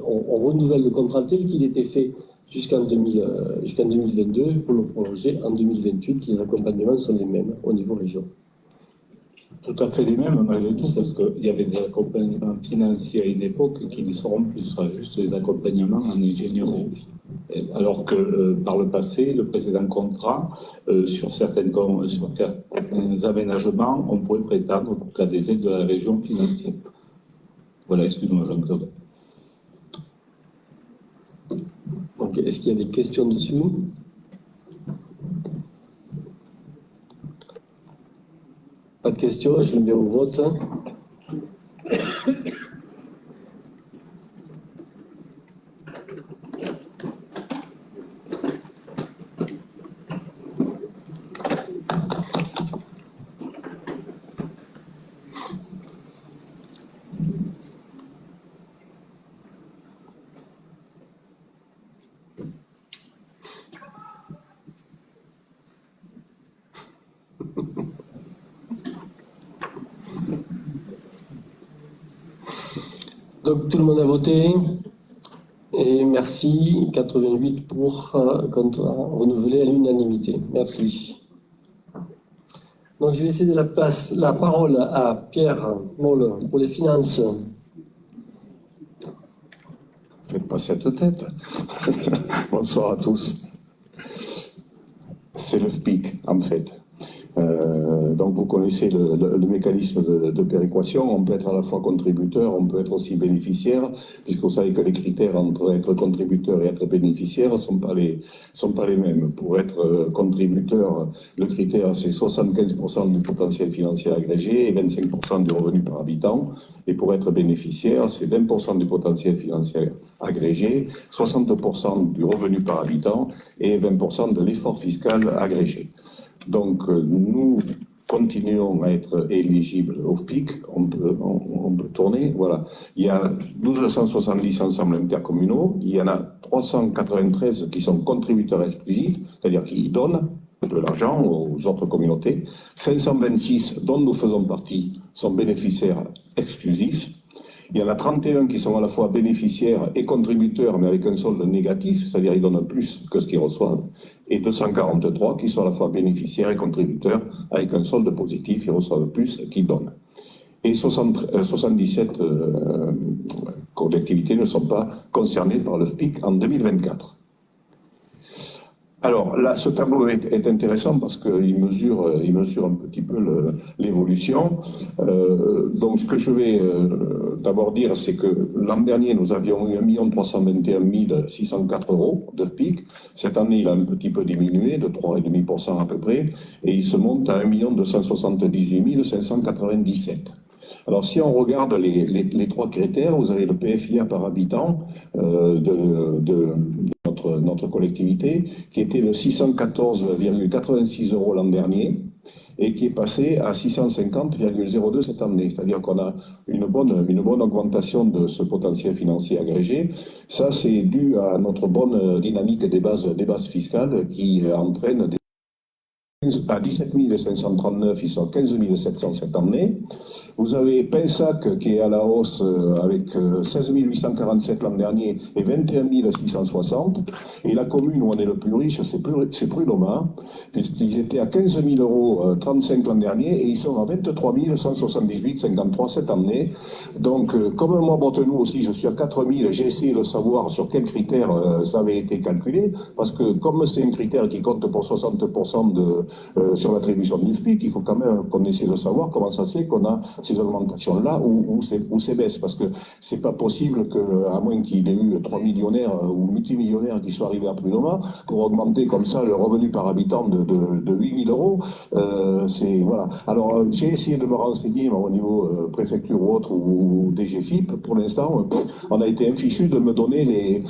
On renouvelle le contrat tel qu'il était fait jusqu'en 2022 pour le prolonger en 2028. Les accompagnements sont les mêmes au niveau région. Tout à fait les mêmes malgré tout, parce qu'il y avait des accompagnements financiers à une époque qui ne seront plus, ce sera juste des accompagnements en ingénierie. Alors que par le passé, le précédent contrat, sur certains aménagements, on pouvait prétendre en tout cas des aides de la région financière. Voilà, excuse-moi Jean-Claude. Donc, est-ce qu'il y a des questions dessus? Pas de questions, je le mets au vote. Donc tout le monde a voté et merci, 88 pour, contre, renouvelé à l'unanimité. Merci. Donc je vais céder la parole à Pierre Molle pour les finances. Faites pas cette tête. Bonsoir à tous. C'est le FPIC, en fait. Donc vous connaissez le mécanisme de péréquation. On peut être à la fois contributeur, on peut être aussi bénéficiaire, puisque vous savez que les critères entre être contributeur et être bénéficiaire ne sont pas les mêmes. Pour être contributeur, le critère c'est 75% du potentiel financier agrégé et 25% du revenu par habitant. Et pour être bénéficiaire, c'est 20% du potentiel financier agrégé, 60% du revenu par habitant et 20% de l'effort fiscal agrégé. Donc, nous continuons à être éligibles au FPIC, on peut tourner, voilà. Il y a 1270 ensembles intercommunaux, il y en a 393 qui sont contributeurs exclusifs, c'est-à-dire qui donnent de l'argent aux autres communautés, 526 dont nous faisons partie sont bénéficiaires exclusifs. Il y en a 31 qui sont à la fois bénéficiaires et contributeurs, mais avec un solde négatif, c'est-à-dire ils donnent plus que ce qu'ils reçoivent, et 243 qui sont à la fois bénéficiaires et contributeurs, avec un solde positif, ils reçoivent plus qu'ils donnent. Et 77 collectivités ne sont pas concernées par le FPIC en 2024. Alors là, ce tableau est intéressant parce qu'il mesure un petit peu l'évolution. Donc ce que je vais d'abord dire, c'est que l'an dernier, nous avions eu 1 321 604 € de FPIC. Cette année, il a un petit peu diminué, de 3,5% à peu près, et il se monte à 1 278 597. Alors, si on regarde les trois critères, vous avez le PFIA par habitant de notre collectivité, qui était de 614,86 € l'an dernier, et qui est passé à 650,02 cette année. C'est-à-dire qu'on a une bonne augmentation de ce potentiel financier agrégé. Ça, c'est dû à notre bonne dynamique des bases fiscales qui entraîne à 17 539, ils sont 15 700 cette année. Vous avez Pensac qui est à la hausse avec 16 847 l'an dernier et 21 660. Et la commune où on est le plus riche, c'est Prud'homme, puisqu'ils étaient à 15 000 € 35 l'an dernier et ils sont à 23 178 53 cette année. Donc, comme moi, Bretenoux aussi, je suis à 4 000, j'ai essayé de savoir sur quels critères ça avait été calculé, parce que comme c'est un critère qui compte pour 60% sur l'attribution du FPIC, il faut quand même qu'on essaie de savoir comment ça se fait qu'on a ces augmentations-là ou ces baisses, parce que c'est pas possible qu'à moins qu'il ait eu 3 millionnaires ou multimillionnaires qui soient arrivés à Prud'homme, pour augmenter comme ça le revenu par habitant de 8 000 €, voilà. Alors, j'ai essayé de me renseigner au niveau préfecture ou autre, ou DGFIP, pour l'instant, on a été infichu de me donner les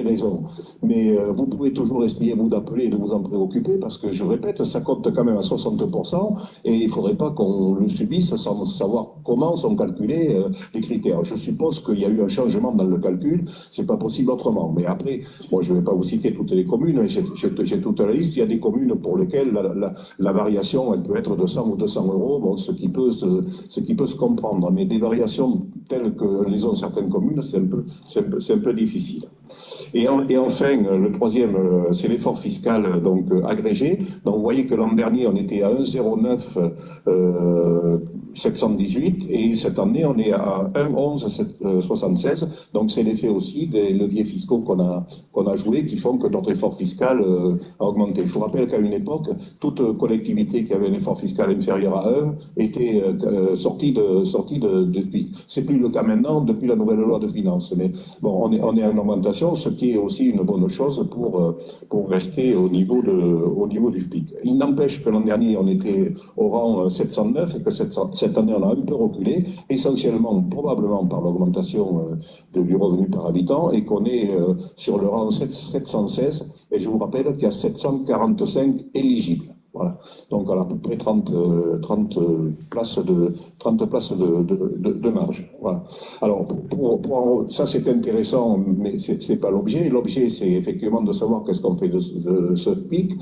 raisons. Mais vous pouvez toujours essayer, vous, d'appeler et de vous en préoccuper, parce que, je répète, ça compte quand même à 60%, et il ne faudrait pas qu'on le subisse sans savoir comment sont calculés les critères. Je suppose qu'il y a eu un changement dans le calcul, c'est pas possible autrement. Mais après, moi, je ne vais pas vous citer toutes les communes, j'ai toute la liste. Il y a des communes pour lesquelles la variation, elle peut être de 100 ou 200 €, bon, ce qui peut se comprendre. Mais des variations telles que les ont certaines communes, c'est un peu difficile. Et enfin, le troisième, c'est l'effort fiscal donc agrégé. Donc vous voyez que l'an dernier, on était à 1,09 718 et cette année on est à 1,1176. Donc c'est l'effet aussi des leviers fiscaux qu'on a joués qui font que notre effort fiscal a augmenté. Je vous rappelle qu'à une époque, toute collectivité qui avait un effort fiscal inférieur à 1 était sortie de FPIC. C'est plus le cas maintenant depuis la nouvelle loi de finances. Mais bon, on est en augmentation, ce qui est aussi une bonne chose pour rester au niveau du FPIC. Il n'empêche que l'an dernier, on était au rang 709 et que cette année, on a un peu reculé, essentiellement, probablement par l'augmentation du revenu par habitant, et qu'on est sur le rang 716, et je vous rappelle qu'il y a 745 éligibles. Voilà. Donc, on a à peu près 30 places de marge. Voilà. Alors, ça, c'est intéressant, mais c'est pas l'objet. L'objet, c'est effectivement de savoir qu'est-ce qu'on fait de ce FPIC.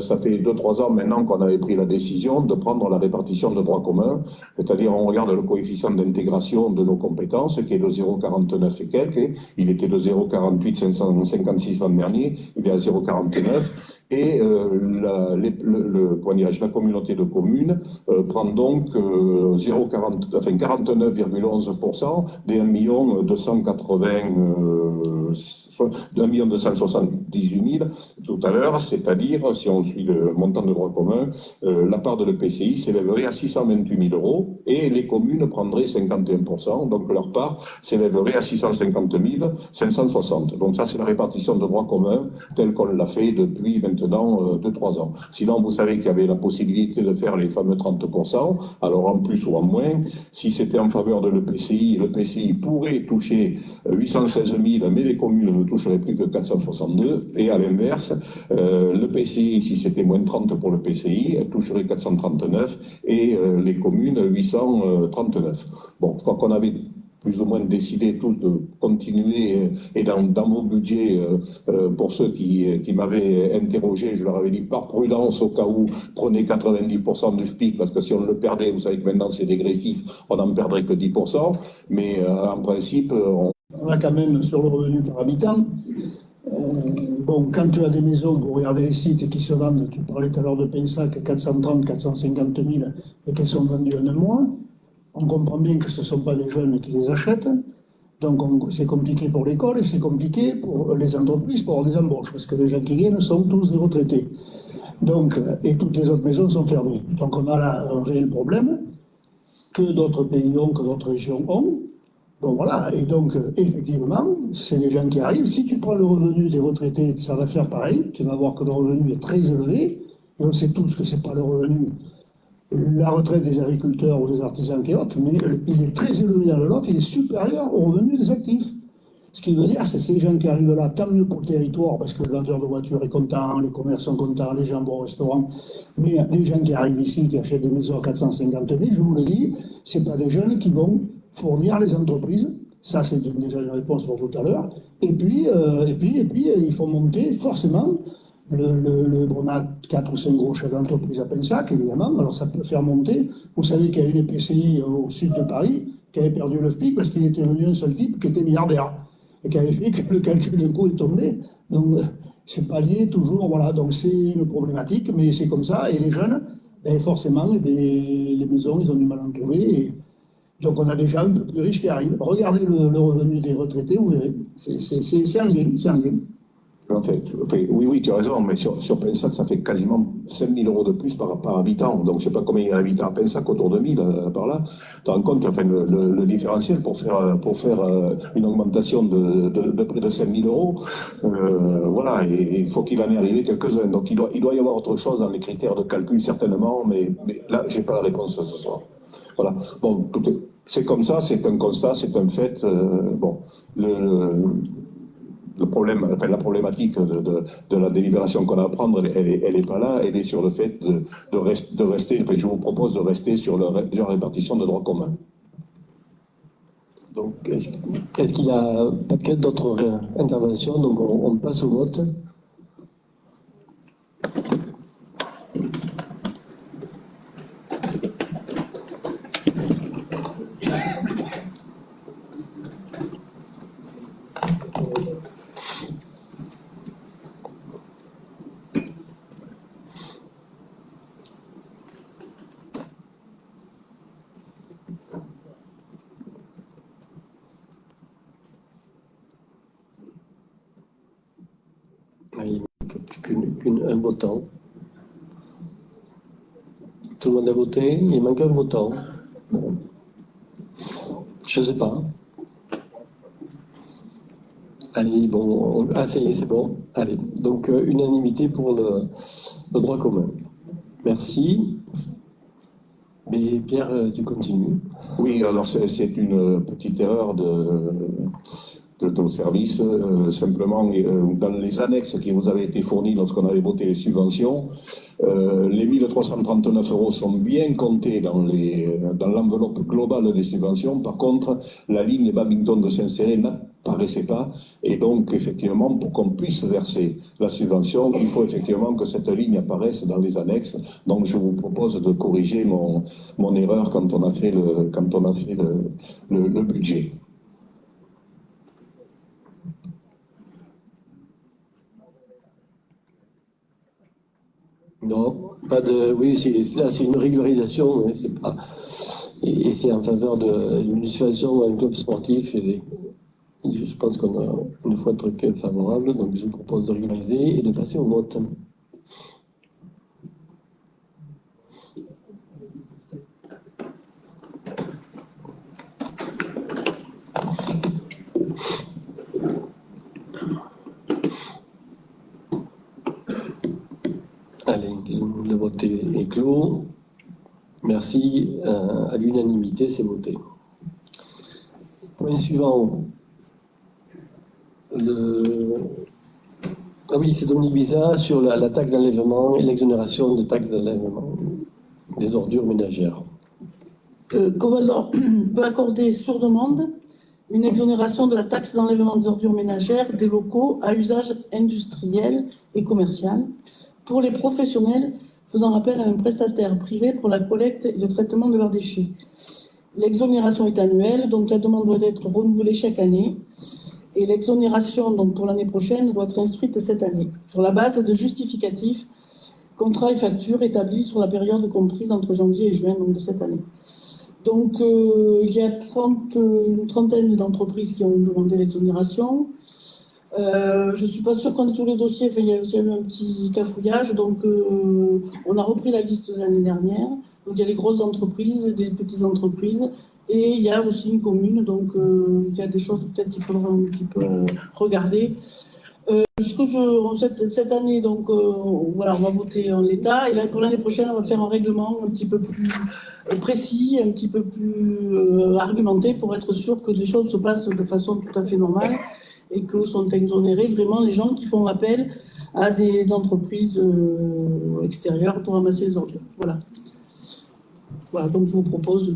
Ça fait 2-3 ans maintenant qu'on avait pris la décision de prendre la répartition de droit commun, c'est-à-dire on regarde le coefficient d'intégration de nos compétences, qui est de 0,49 et quelques, et il était de 0,48 556 l'an dernier, il est à 0,49. Et la communauté de communes prend donc 49,11% des 1 278 000 tout à l'heure, c'est-à-dire, si on suit le montant de droit commun, la part de l'EPCI s'élèverait à 628 000 € et les communes prendraient 51%, donc leur part s'élèverait à 650 560. Donc ça, c'est la répartition de droit commun telle qu'on l'a fait depuis maintenant 2-3 ans. Sinon, vous savez qu'il y avait la possibilité de faire les fameux 30%, alors en plus ou en moins. Si c'était en faveur de l'EPCI pourrait toucher 816 000, mais les communes ne toucheraient plus que 462. Et à l'inverse, l'EPCI, si c'était moins 30 pour le PCI, elle toucherait 439 et les communes 839. Bon, je crois qu'on avait plus ou moins décidé tous de continuer, et dans vos budgets, pour ceux qui m'avaient interrogé, je leur avais dit par prudence au cas où, prenez 90% du FPIC, parce que si on le perdait, vous savez que maintenant c'est dégressif, on n'en perdrait que 10%, mais en principe... On a quand même sur le revenu par habitant. Bon, quand tu as des maisons, vous regardez les sites qui se vendent, tu parlais tout à l'heure de Pensac, 430, 450 000, et qu'elles sont vendues en un mois. On comprend bien que ce ne sont pas des jeunes qui les achètent. Donc c'est compliqué pour l'école et c'est compliqué pour les entreprises pour avoir des embauches, parce que les gens qui viennent sont tous des retraités. Donc, et toutes les autres maisons sont fermées. Donc on a là un réel problème que d'autres pays ont, que d'autres régions ont. Bon voilà, et donc effectivement, c'est les gens qui arrivent. Si tu prends le revenu des retraités, ça va faire pareil. Tu vas voir que le revenu est très élevé. Et on sait tous que ce n'est pas le revenu, la retraite des agriculteurs ou des artisans qui est haute, mais il est très élevé dans le lot, il est supérieur au revenu des actifs. Ce qui veut dire, c'est que ces gens qui arrivent là, tant mieux pour le territoire, parce que le vendeur de voitures est content, les commerces sont contents, les gens vont au restaurant. Mais des gens qui arrivent ici, qui achètent des maisons à 450 000, je vous le dis, ce pas des jeunes qui vont fournir les entreprises. Ça, c'est déjà une réponse pour tout à l'heure. Et puis, il faut monter forcément. On a 4 ou 5 gros chefs d'entreprise à Pensac, évidemment. Alors, ça peut faire monter. Vous savez qu'il y a une EPCI au sud de Paris qui avait perdu le FPIC parce qu'il était venu un seul type qui était milliardaire et qui avait fait que le calcul de coût est tombé. Donc, c'est pas lié toujours. Voilà. Donc, c'est une problématique, mais c'est comme ça. Et les jeunes, ben, forcément, les maisons, ils ont du mal à en trouver. Et donc, on a des gens un peu plus riches qui arrivent. Regardez le revenu des retraités, vous verrez. C'est un lien. C'est un lien. En fait, oui, tu as raison, mais sur Pensac, ça fait quasiment 5 000 € de plus par habitant. Donc, je ne sais pas combien il y a d'habitants à Pensac, autour de 1000 par là. Tu te rends compte, enfin, le différentiel pour faire une augmentation de près de 5 000 €. Voilà, et il faut qu'il en ait arrivé quelques-uns. Donc, il doit y avoir autre chose dans les critères de calcul, certainement, mais là, je n'ai pas la réponse ce soir. Voilà. Bon, c'est comme ça, c'est un constat, c'est un fait. Bon, le problème, enfin, la problématique de la délibération qu'on a à prendre, elle est pas là, elle est sur le fait de rester, enfin, je vous propose de rester sur la répartition de droit commun. Donc, est-ce qu'il y a peut-être d'autres interventions? Donc, on passe au vote. un votant. Tout le monde a voté, il manque un votant. Bon. Je ne sais pas. Allez, bon, ah ça y est, c'est bon. Allez, donc unanimité pour le droit commun. Merci. Mais Pierre, tu continues. Oui, alors c'est une petite erreur de nos services. Simplement, dans les annexes qui vous avaient été fournies lorsqu'on avait voté les subventions, les 1339 € sont bien comptés dans l'enveloppe globale des subventions. Par contre, la ligne badminton de Saint-Céré n'apparaissait pas. Et donc, effectivement, pour qu'on puisse verser la subvention, il faut effectivement que cette ligne apparaisse dans les annexes. Donc, je vous propose de corriger mon erreur quand on a fait le budget. Non, pas de. Oui, là, c'est une régularisation, hein, c'est pas. Et c'est en faveur d'une situation d'un club sportif. Je pense qu'on a une fois un truc favorable, donc je vous propose de régulariser et de passer au vote. Allez, le vote est clos. Merci. À l'unanimité, c'est voté. Point suivant. Ah oui, c'est Dominique Bizat sur la taxe d'enlèvement et l'exonération de taxe d'enlèvement des ordures ménagères. Covaldor peut accorder sur demande une exonération de la taxe d'enlèvement des ordures ménagères des locaux à usage industriel et commercial pour les professionnels faisant appel à un prestataire privé pour la collecte et le traitement de leurs déchets. L'exonération est annuelle, donc la demande doit être renouvelée chaque année. Et l'exonération, donc pour l'année prochaine, doit être instruite cette année, sur la base de justificatifs, contrats et factures établis sur la période comprise entre janvier et juin donc, de cette année. Donc, il y a une trentaine d'entreprises qui ont demandé l'exonération. Je ne suis pas sûre qu'on ait tous les dossiers, enfin, il y a eu un petit cafouillage, donc on a repris la liste de l'année dernière. Donc, il y a les grosses entreprises, des petites entreprises, et il y a aussi une commune, donc il y a des choses peut-être qu'il faudra un petit peu regarder. Cette année, donc voilà, on va voter en l'état, et là, pour l'année prochaine, on va faire un règlement un petit peu plus précis, un petit peu plus argumenté, pour être sûr que les choses se passent de façon tout à fait normale, et que sont exonérés vraiment les gens qui font appel à des entreprises extérieures pour ramasser les ordures. Voilà. Voilà, donc je vous propose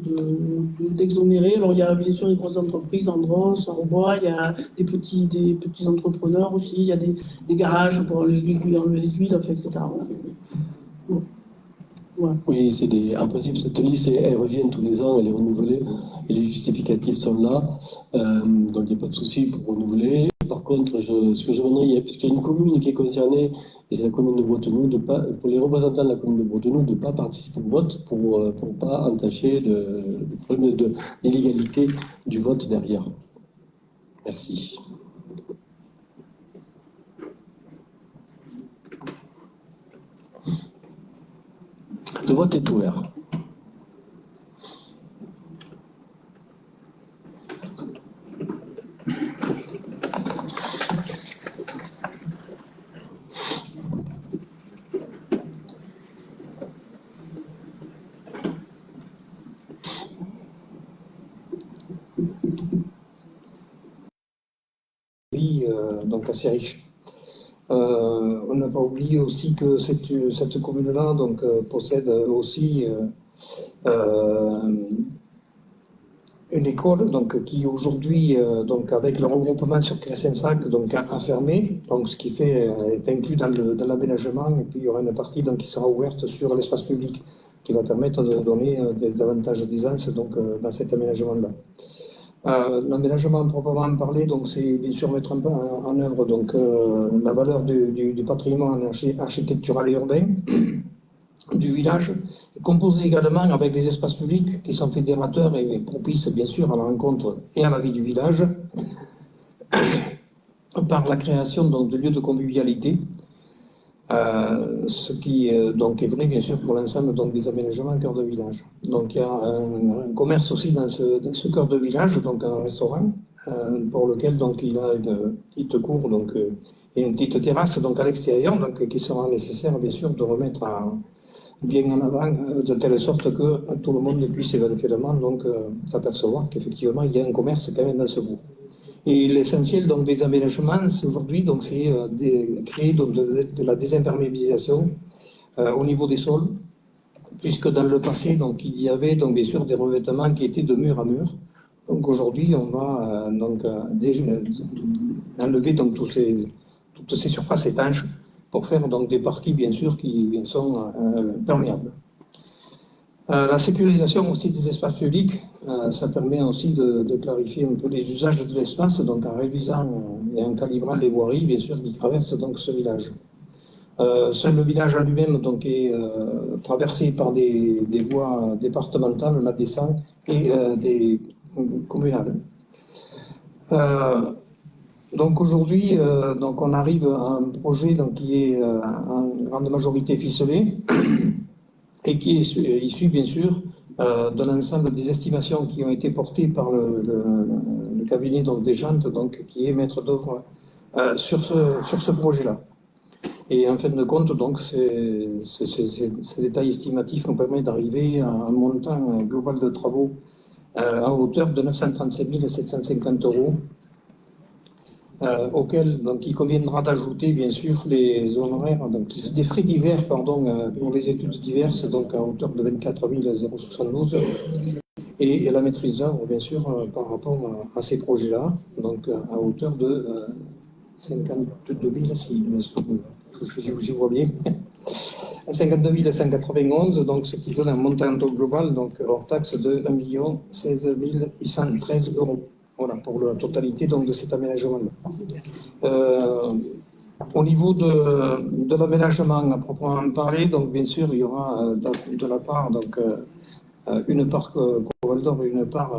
d'exonérer. Alors il y a bien sûr les grosses entreprises, Andros, Arbois, il y a des petits entrepreneurs aussi, il y a des garages pour enlever les huiles, enfin, etc. Voilà. Bon. Voilà. Oui, en principe, cette liste, elle revient tous les ans, elle est renouvelée, et les justificatifs sont là, donc il n'y a pas de souci pour renouveler. Par contre, ce que je demanderais, puisqu'il y a une commune qui est concernée, et c'est la commune de Bretenoux, pour les représentants de la commune de Bretenoux, de ne pas participer au vote pour ne pas entacher le problème de l'illégalité du vote derrière. Merci. Le vote est ouvert. Donc assez riche. On n'a pas oublié aussi que cette commune-là possède aussi une école qui aujourd'hui, avec le regroupement sur Cressensac, a fermé, ce qui est inclus dans l'aménagement, et puis il y aura une partie qui sera ouverte sur l'espace public, qui va permettre de donner davantage d'aisance dans cet aménagement-là. L'aménagement proprement parlé, c'est bien sûr mettre en œuvre la valeur du patrimoine architectural et urbain du village, composé également avec des espaces publics qui sont fédérateurs et propices bien sûr à la rencontre et à la vie du village, par la création de lieux de convivialité, Ce qui donc est vrai bien sûr pour l'ensemble donc des aménagements cœur de village. Donc il y a un commerce aussi dans ce cœur de village, donc un restaurant pour lequel donc il a une petite cour donc et une petite terrasse donc à l'extérieur donc qui sera nécessaire bien sûr de remettre bien en avant de telle sorte que tout le monde puisse éventuellement donc s'apercevoir qu'effectivement il y a un commerce quand même dans ce bout. Et l'essentiel donc des aménagements aujourd'hui donc c'est créer donc de la désimperméabilisation au niveau des sols, puisque dans le passé donc il y avait donc bien sûr des revêtements qui étaient de mur à mur. Donc aujourd'hui on va enlever donc toutes ces surfaces étanches pour faire donc des parties bien sûr qui sont perméables. La sécurisation aussi des espaces publics, ça permet aussi de clarifier un peu les usages de l'espace, donc en réduisant et en calibrant les voiries, bien sûr, qui traversent donc ce village. Seul le village en lui-même donc est traversé par des voies départementales, la descente et des communales. Donc aujourd'hui, donc on arrive à un projet donc qui est en grande majorité ficelé et qui est issu bien sûr de l'ensemble des estimations qui ont été portées par le cabinet donc, des jantes, donc, qui est maître d'œuvre sur ce projet-là. Et en fin de compte, donc, ces détails estimatifs nous permettent d'arriver à un montant global de travaux à hauteur de 937 750 €. Auquel donc, il conviendra d'ajouter bien sûr les honoraires, donc des frais divers pour les études diverses, donc à hauteur de 24 072 et la maîtrise d'œuvre bien sûr par rapport à ces projets-là, donc à hauteur de 52 000 si je vois bien. 52 191, donc ce qui donne un montant global donc hors taxe de 1 16 813 €. Voilà, pour la totalité donc, de cet aménagement-là. Au niveau de l'aménagement à proprement parler, donc bien sûr, il y aura de la part donc, une part Coval-d'Or et une part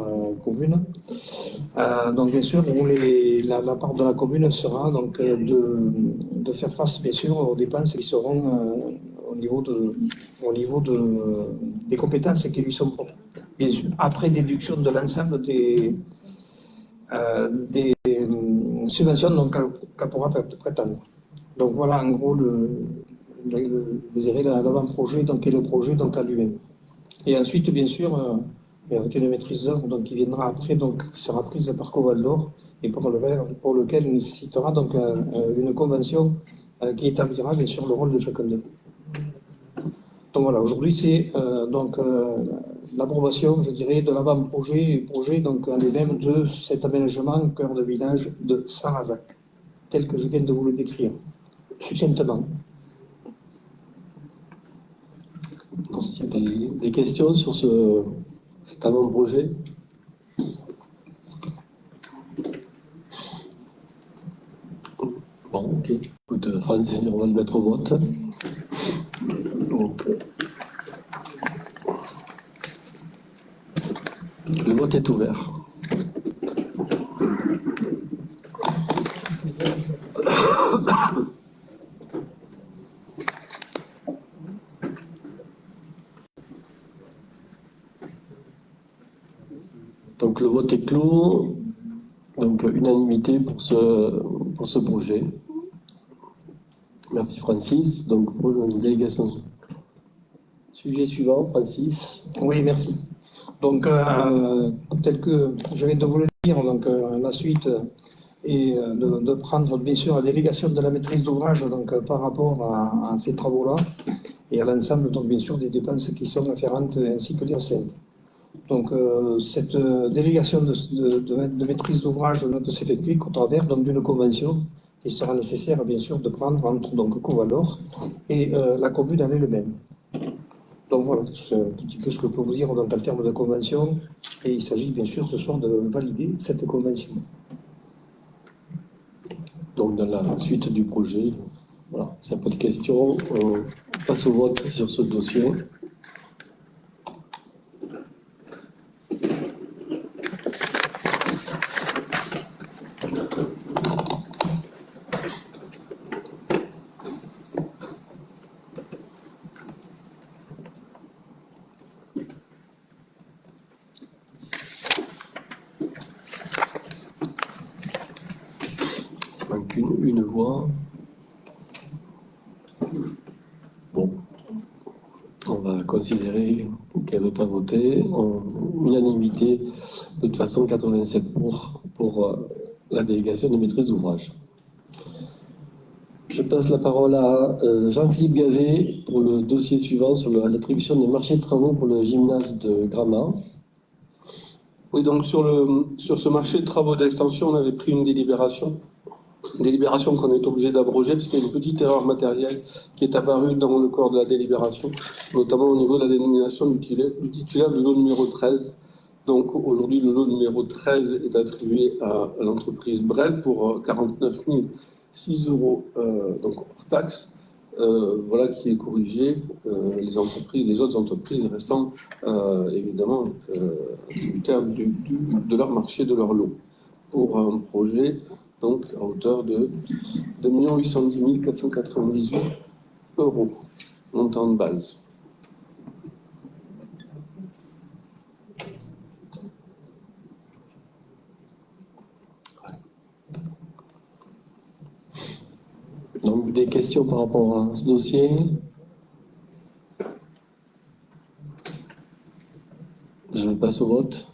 commune. Donc bien sûr, où la part de la commune sera donc, de faire face bien sûr aux dépenses qui seront au niveau des compétences qui lui sont propres. Bien sûr, après déduction de l'ensemble des subventions qu'elle pourra prétendre. Donc voilà en gros l'avant-projet et le projet donc à lui-même. Et ensuite bien sûr avec une maîtrise d'œuvre donc qui viendra après donc qui sera prise par Coval-d'Or et pour lequel il nécessitera donc une convention qui établira bien sûr le rôle de chacun d'eux. Donc voilà, aujourd'hui c'est l'approbation, je dirais, de l'avant-projet donc en lui-même de cet aménagement cœur de village de Sarrazac, tel que je viens de vous le décrire, succinctement. Il y a des questions sur cet avant-projet? Bon, ok. Écoute, Francis, on va le mettre au vote. Donc, le vote est ouvert. Donc le vote est clos. Donc unanimité pour ce projet. Merci Francis. Donc pour une délégation. Sujet suivant, Francis. Oui, merci. Donc, tel que je viens de vous le dire, donc, la suite est de prendre bien sûr la délégation de la maîtrise d'ouvrage donc, par rapport à ces travaux-là et à l'ensemble donc bien sûr des dépenses qui sont afférentes ainsi que les recettes. Donc, cette délégation de maîtrise d'ouvrage ne peut s'effectuer qu'au travers d'une convention qui sera nécessaire bien sûr de prendre entre donc Coval-d'Or et la commune en elle-même. Donc voilà, c'est un petit peu ce que je peux vous dire donc, en termes de convention, et il s'agit bien sûr ce soir de valider cette convention. Donc dans la suite du projet, voilà, s'il n'y a pas de questions, on passe au vote sur ce dossier. qu'une voix. Bon, on va considérer qu'elle ne veut pas voter. Unanimité, de toute façon 87 pour la délégation de maîtrise d'ouvrage. Je passe la parole à Jean-Philippe Gavet pour le dossier suivant sur l'attribution des marchés de travaux pour le gymnase de Gramat. Oui, donc sur ce marché de travaux d'extension, on avait pris une délibération qu'on est obligé d'abroger parce qu'il y a une petite erreur matérielle qui est apparue dans le corps de la délibération, notamment au niveau de la dénomination du titulaire du lot numéro 13. Donc aujourd'hui, le lot numéro 13 est attribué à l'entreprise Brel pour 49 006 €, donc hors taxe. Voilà qui est corrigé. Les autres entreprises restant évidemment tributaires de leur marché, de leur lot, pour un projet donc à hauteur de 2 810 498 €, montant de base. Donc, des questions par rapport à ce dossier? Je passe au vote.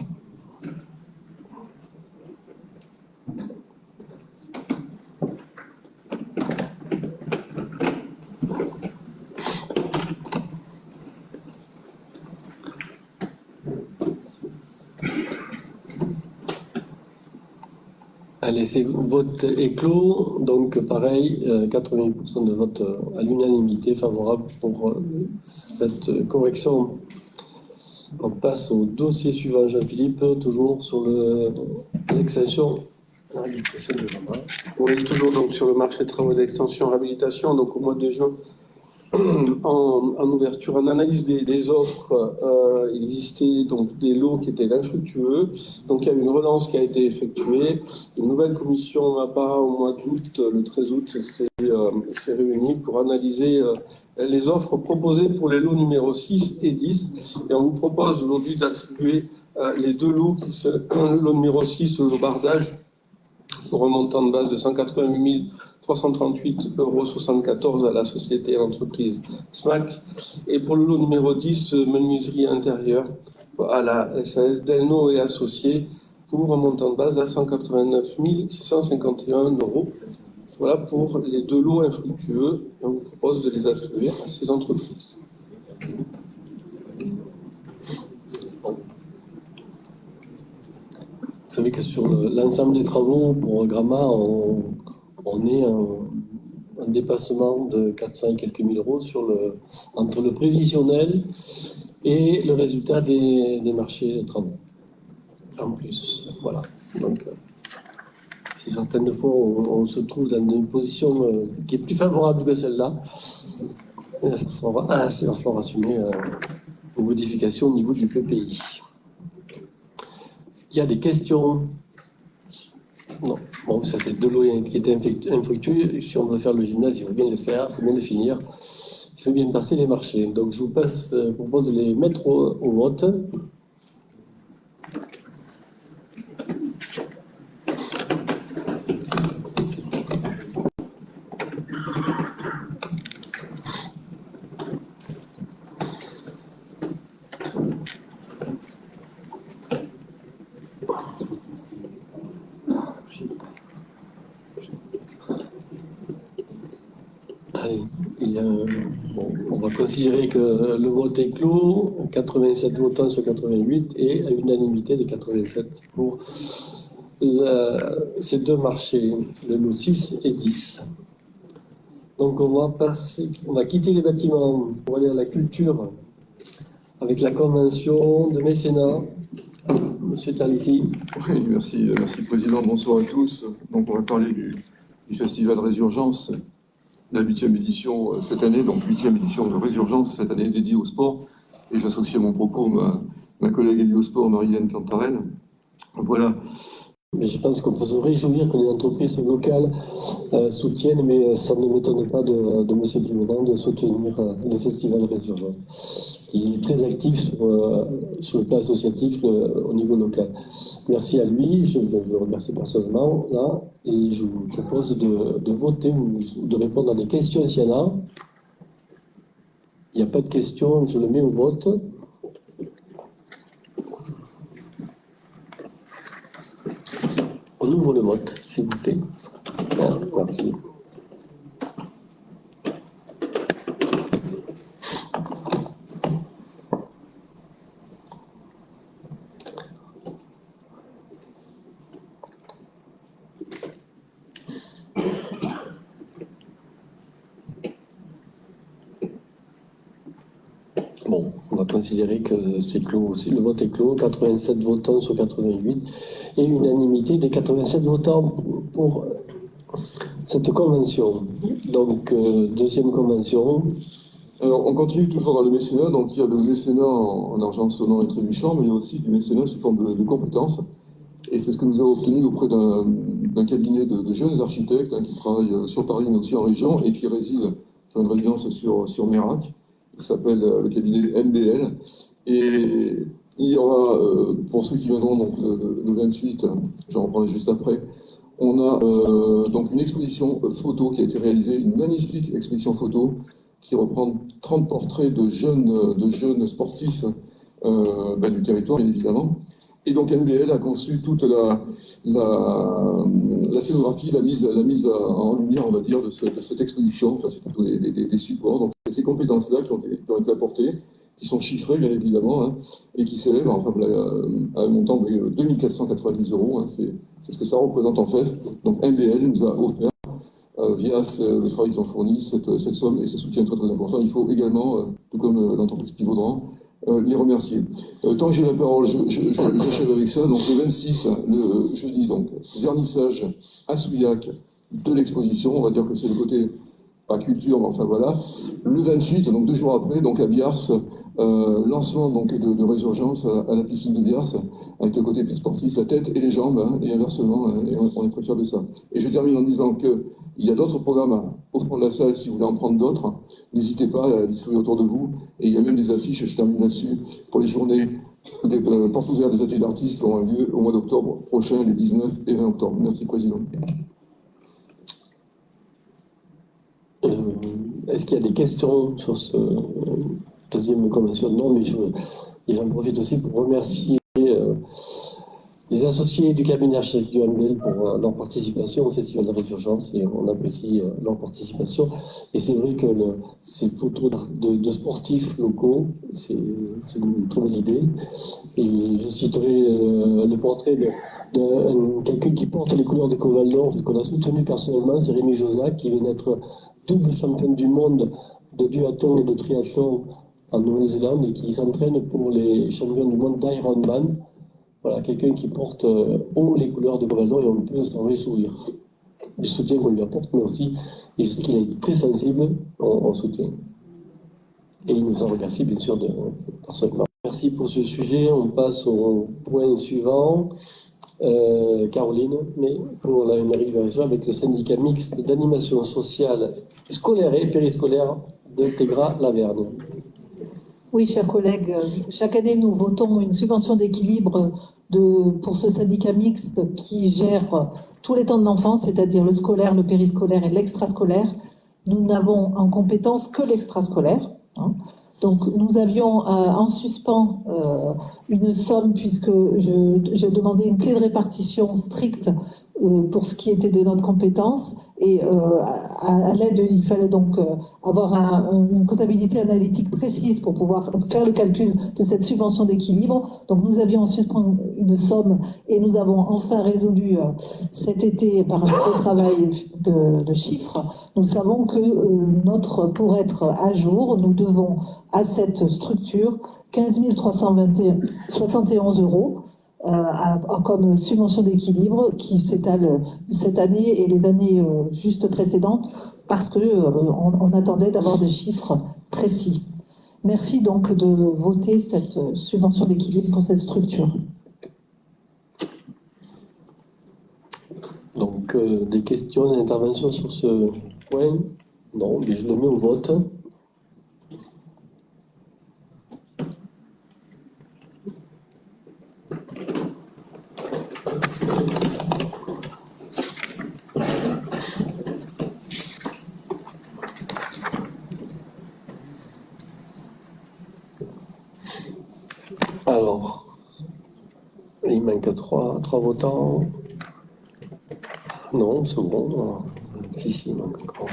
Allez, c'est vote est clos, donc pareil, 80% de vote à l'unanimité favorable pour cette correction. On passe au dossier suivant, Jean-Philippe, toujours sur l'extension. On est toujours donc sur le marché de travaux d'extension réhabilitation, donc au mois de juin. En ouverture, en analyse des offres, il existait donc des lots qui étaient infructueux. Donc il y a eu une relance qui a été effectuée. Une nouvelle commission MAPA au mois d'août, le 13 août, s'est réunie pour analyser les offres proposées pour les lots numéro 6 et 10. Et on vous propose aujourd'hui d'attribuer les deux lots, le lot numéro 6, le lot bardage, pour un montant de base de 188 338,74 € à la société et l'entreprise SMAC. Et pour le lot numéro 10, menuiserie intérieure, à la SAS Delno et Associés, pour un montant de base à 189 651 €. Voilà pour les deux lots infructueux. On vous propose de les attribuer à ces entreprises. Vous savez que sur l'ensemble des travaux pour Gramat, on est un dépassement de 400 et quelques mille euros entre le prévisionnel et le résultat des marchés de travaux. En plus, voilà. Donc, si certaines fois on se trouve dans une position qui est plus favorable que celle-là, il va falloir assumer une modification au niveau du PPI. Est-ce qu'il y a des questions? Non. Bon, ça c'est deux lots qui étaient infructueux. Si on veut faire le gymnase, il faut bien le faire, il faut bien le finir. Il faut bien passer les marchés. Donc je vous propose de les mettre au vote. Allez, on va considérer que le vote est clos, 87 votants sur 88 et à unanimité de 87 pour ces deux marchés, le lot 6 et 10. Donc on va quitter les bâtiments pour aller à la culture avec la convention de mécénat. Monsieur Talifi. Oui, merci Président, bonsoir à tous. Donc on va parler du festival Résurgence, la 8e édition cette année, donc 8e édition de Résurgence cette année dédiée au sport. Et j'associe à mon propos ma collègue dédiée au sport, Marie-Hélène Cantarel. Voilà. Mais je pense qu'on peut se réjouir que les entreprises locales soutiennent, mais ça ne m'étonne pas de M. Givaudan de soutenir le Festival Résurgence. Il est très actif sur le plan associatif au niveau local. Merci à lui, je vais le remercier personnellement là, et je vous propose de voter ou de répondre à des questions s'il y en a. Il n'y a pas de questions, je le mets au vote. On ouvre le vote, s'il vous plaît. Bien, merci. Bon, on va considérer que c'est clos aussi. Le vote est clos, 87 votants sur 88 et unanimité des 87 votants pour cette convention. Donc, deuxième convention. Alors, on continue toujours dans le mécénat. Donc, il y a le mécénat en argent sonnant et trébuchant, mais il y a aussi du mécénat sous forme de compétences. Et c'est ce que nous avons obtenu auprès d'un cabinet de jeunes architectes qui travaillent sur Paris, mais aussi en région, et qui a une résidence sur Mérac. Il s'appelle le cabinet MBL. Et il y aura, pour ceux qui viendront donc, le 28, j'en reprendrai juste après, on a donc une exposition photo qui a été réalisée, une magnifique exposition photo qui reprend 30 portraits de jeunes sportifs du territoire, bien évidemment. Et donc MBL a conçu toute la scénographie, la mise en lumière, on va dire, de cette exposition. Enfin, c'est plutôt des supports. Donc, c'est ces compétences-là qui ont été apportées, qui sont chiffrées, bien évidemment, hein, et qui s'élèvent enfin, à un montant de 2490 €. Hein, c'est ce que ça représente en fait. Donc MBL nous a offert, via le travail qu'ils ont fourni, cette somme et ce soutien très très important. Il faut également, tout comme l'entreprise Pivaudan, les remercier. Tant que j'ai la parole, j'achève avec ça. Donc le 26, le jeudi, donc vernissage à Souillac de l'exposition. On va dire que c'est le côté pas culture, mais enfin voilà. Le 28, donc 2 jours après, donc à Biars, lancement donc de Résurgence à la piscine de Biars, avec le côté plus sportif, la tête et les jambes, hein, et inversement, et on est très fiers de ça. Et je termine en disant que il y a d'autres programmes au fond de la salle, si vous voulez en prendre d'autres, n'hésitez pas à distribuer autour de vous. Et il y a même des affiches, je termine là-dessus, pour les journées des portes ouvertes des ateliers d'artistes qui auront lieu au mois d'octobre prochain, les 19 et 20 octobre. Merci, Président. Est-ce qu'il y a des questions sur ce deuxième convention? Non, mais j'en profite aussi pour remercier les associés du cabinet architecte du MBL pour leur participation au Festival de Résurgence, et on apprécie leur participation. Et c'est vrai que ces photos de sportifs locaux, c'est une très belle idée. Et je citerai le portrait de quelqu'un qui porte les couleurs de Covaldor, qu'on a soutenu personnellement, c'est Rémi Josac, qui vient d'être double championne du monde de duathlon et de triathlon en Nouvelle-Zélande et qui s'entraîne pour les champions du monde d'Ironman. Voilà, quelqu'un qui porte haut les couleurs de Covaldor, et on peut s'en réjouir du soutien qu'on lui apporte, mais aussi, et je sais qu'il est très sensible en soutien. Et il nous en remercie bien sûr personnellement. Merci pour ce sujet. On passe au point suivant. Caroline, mais pour la régulation avec le syndicat mixte d'animation sociale scolaire et périscolaire de Tégra-Lavergne. Oui, chers collègues, chaque année nous votons une subvention d'équilibre pour ce syndicat mixte qui gère tous les temps de l'enfance, c'est-à-dire le scolaire, le périscolaire et l'extrascolaire. Nous n'avons en compétence que l'extrascolaire. Hein. Donc nous avions en suspens une somme, puisque je demandais une clé de répartition stricte pour ce qui était de notre compétence, et à l'aide, il fallait donc avoir une comptabilité analytique précise pour pouvoir faire le calcul de cette subvention d'équilibre. Donc nous avions en suspens une somme, et nous avons enfin résolu cet été par un gros travail de chiffres. Nous savons que pour être à jour, nous devons à cette structure 15 371 € comme subvention d'équilibre qui s'étale cette année et les années juste précédentes, parce qu'on attendait d'avoir des chiffres précis. Merci donc de voter cette subvention d'équilibre pour cette structure. Donc, des questions, des interventions sur ce point? Non, mais je le mets au vote. Alors, il manque trois votants. Non, c'est bon. Si, il manque encore.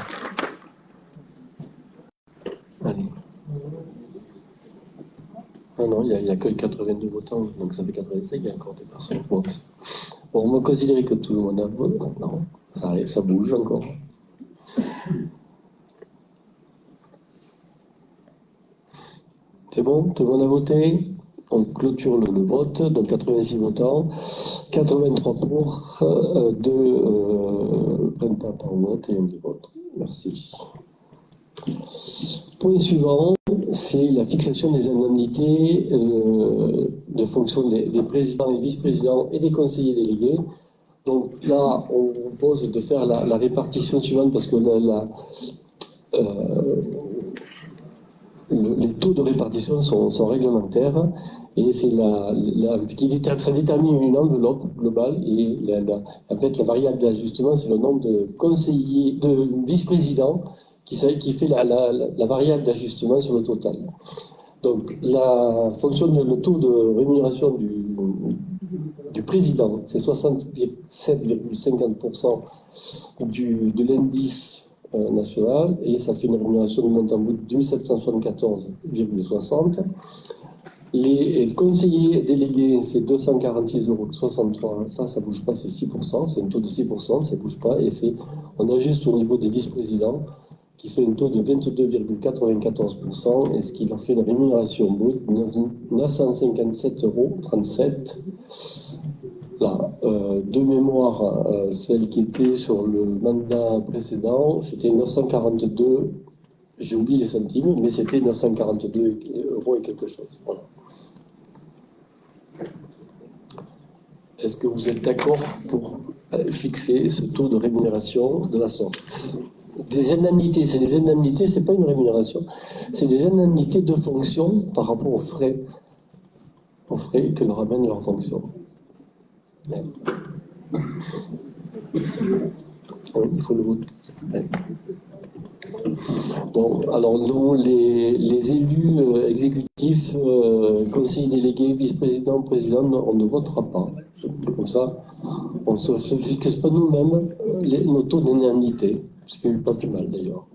Allez. Ah non, il n'y a que 82 votants, donc ça fait 85, il y a encore des personnes. Bon, on va considérer que tout le monde a voté. Non, allez, ça bouge encore. C'est bon, tout le monde a voté? On clôture le vote, donc 86 votants, 83 pour, 2 prennent pas par vote et 1 qui vote. Merci. Point suivant, c'est la fixation des indemnités de fonction des présidents et vice-présidents et des conseillers délégués. Donc là, on propose de faire la répartition suivante parce que les taux de répartition sont réglementaires et c'est ça détermine une enveloppe globale et en fait la variable d'ajustement c'est le nombre de conseillers, de vice-présidents qui fait la variable d'ajustement sur le total. Donc la fonction le taux de rémunération du président, c'est 67,50% de l'indice national et ça fait une rémunération de montant brut de 2774,60. Les conseillers délégués, c'est 246,63 €. Ça ne bouge pas, c'est 6%. C'est un taux de 6%, ça ne bouge pas. Et on ajuste au niveau des vice-présidents qui fait un taux de 22,94%, et ce qui leur fait une rémunération brute de 957,37 €. Là, de mémoire, celle qui était sur le mandat précédent, c'était 942, j'ai oublié les centimes, mais c'était 942 € et quelque chose. Voilà. Est-ce que vous êtes d'accord pour fixer ce taux de rémunération de la sorte? Des indemnités, c'est des indemnités, c'est pas une rémunération, c'est des indemnités de fonction par rapport aux frais que leur amène leur fonction. Oui, il faut le voter. Bon, alors nous, les élus exécutifs, conseillers délégués, vice-présidents, présidents, on ne votera pas. Comme ça, on ne se fixe pas nous-mêmes nos taux d'indemnité, ce qui n'est pas plus mal d'ailleurs.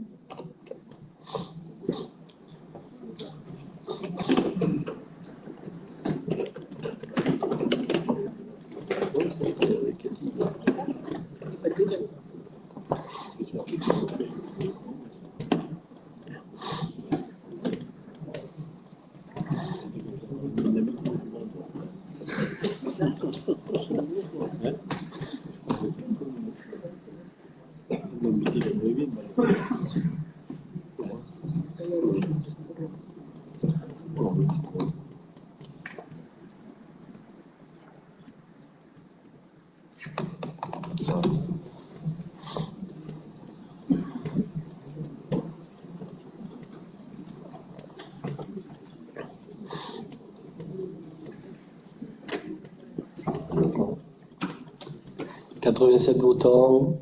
« 87 votants,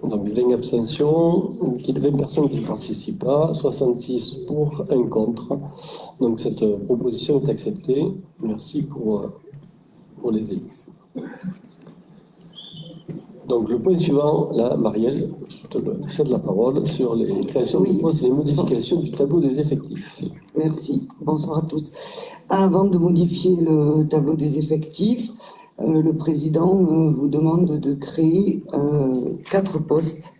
donc 20 abstentions, 20 personnes qui ne participent pas, 66 pour, 1 contre. Donc cette proposition est acceptée. Merci pour les élus. Donc le point suivant, là, Marielle, je te cède la parole sur les créations de postes et les modifications du tableau des effectifs. Merci, bonsoir à tous. Avant de modifier le tableau des effectifs, le président vous demande de créer 4 postes.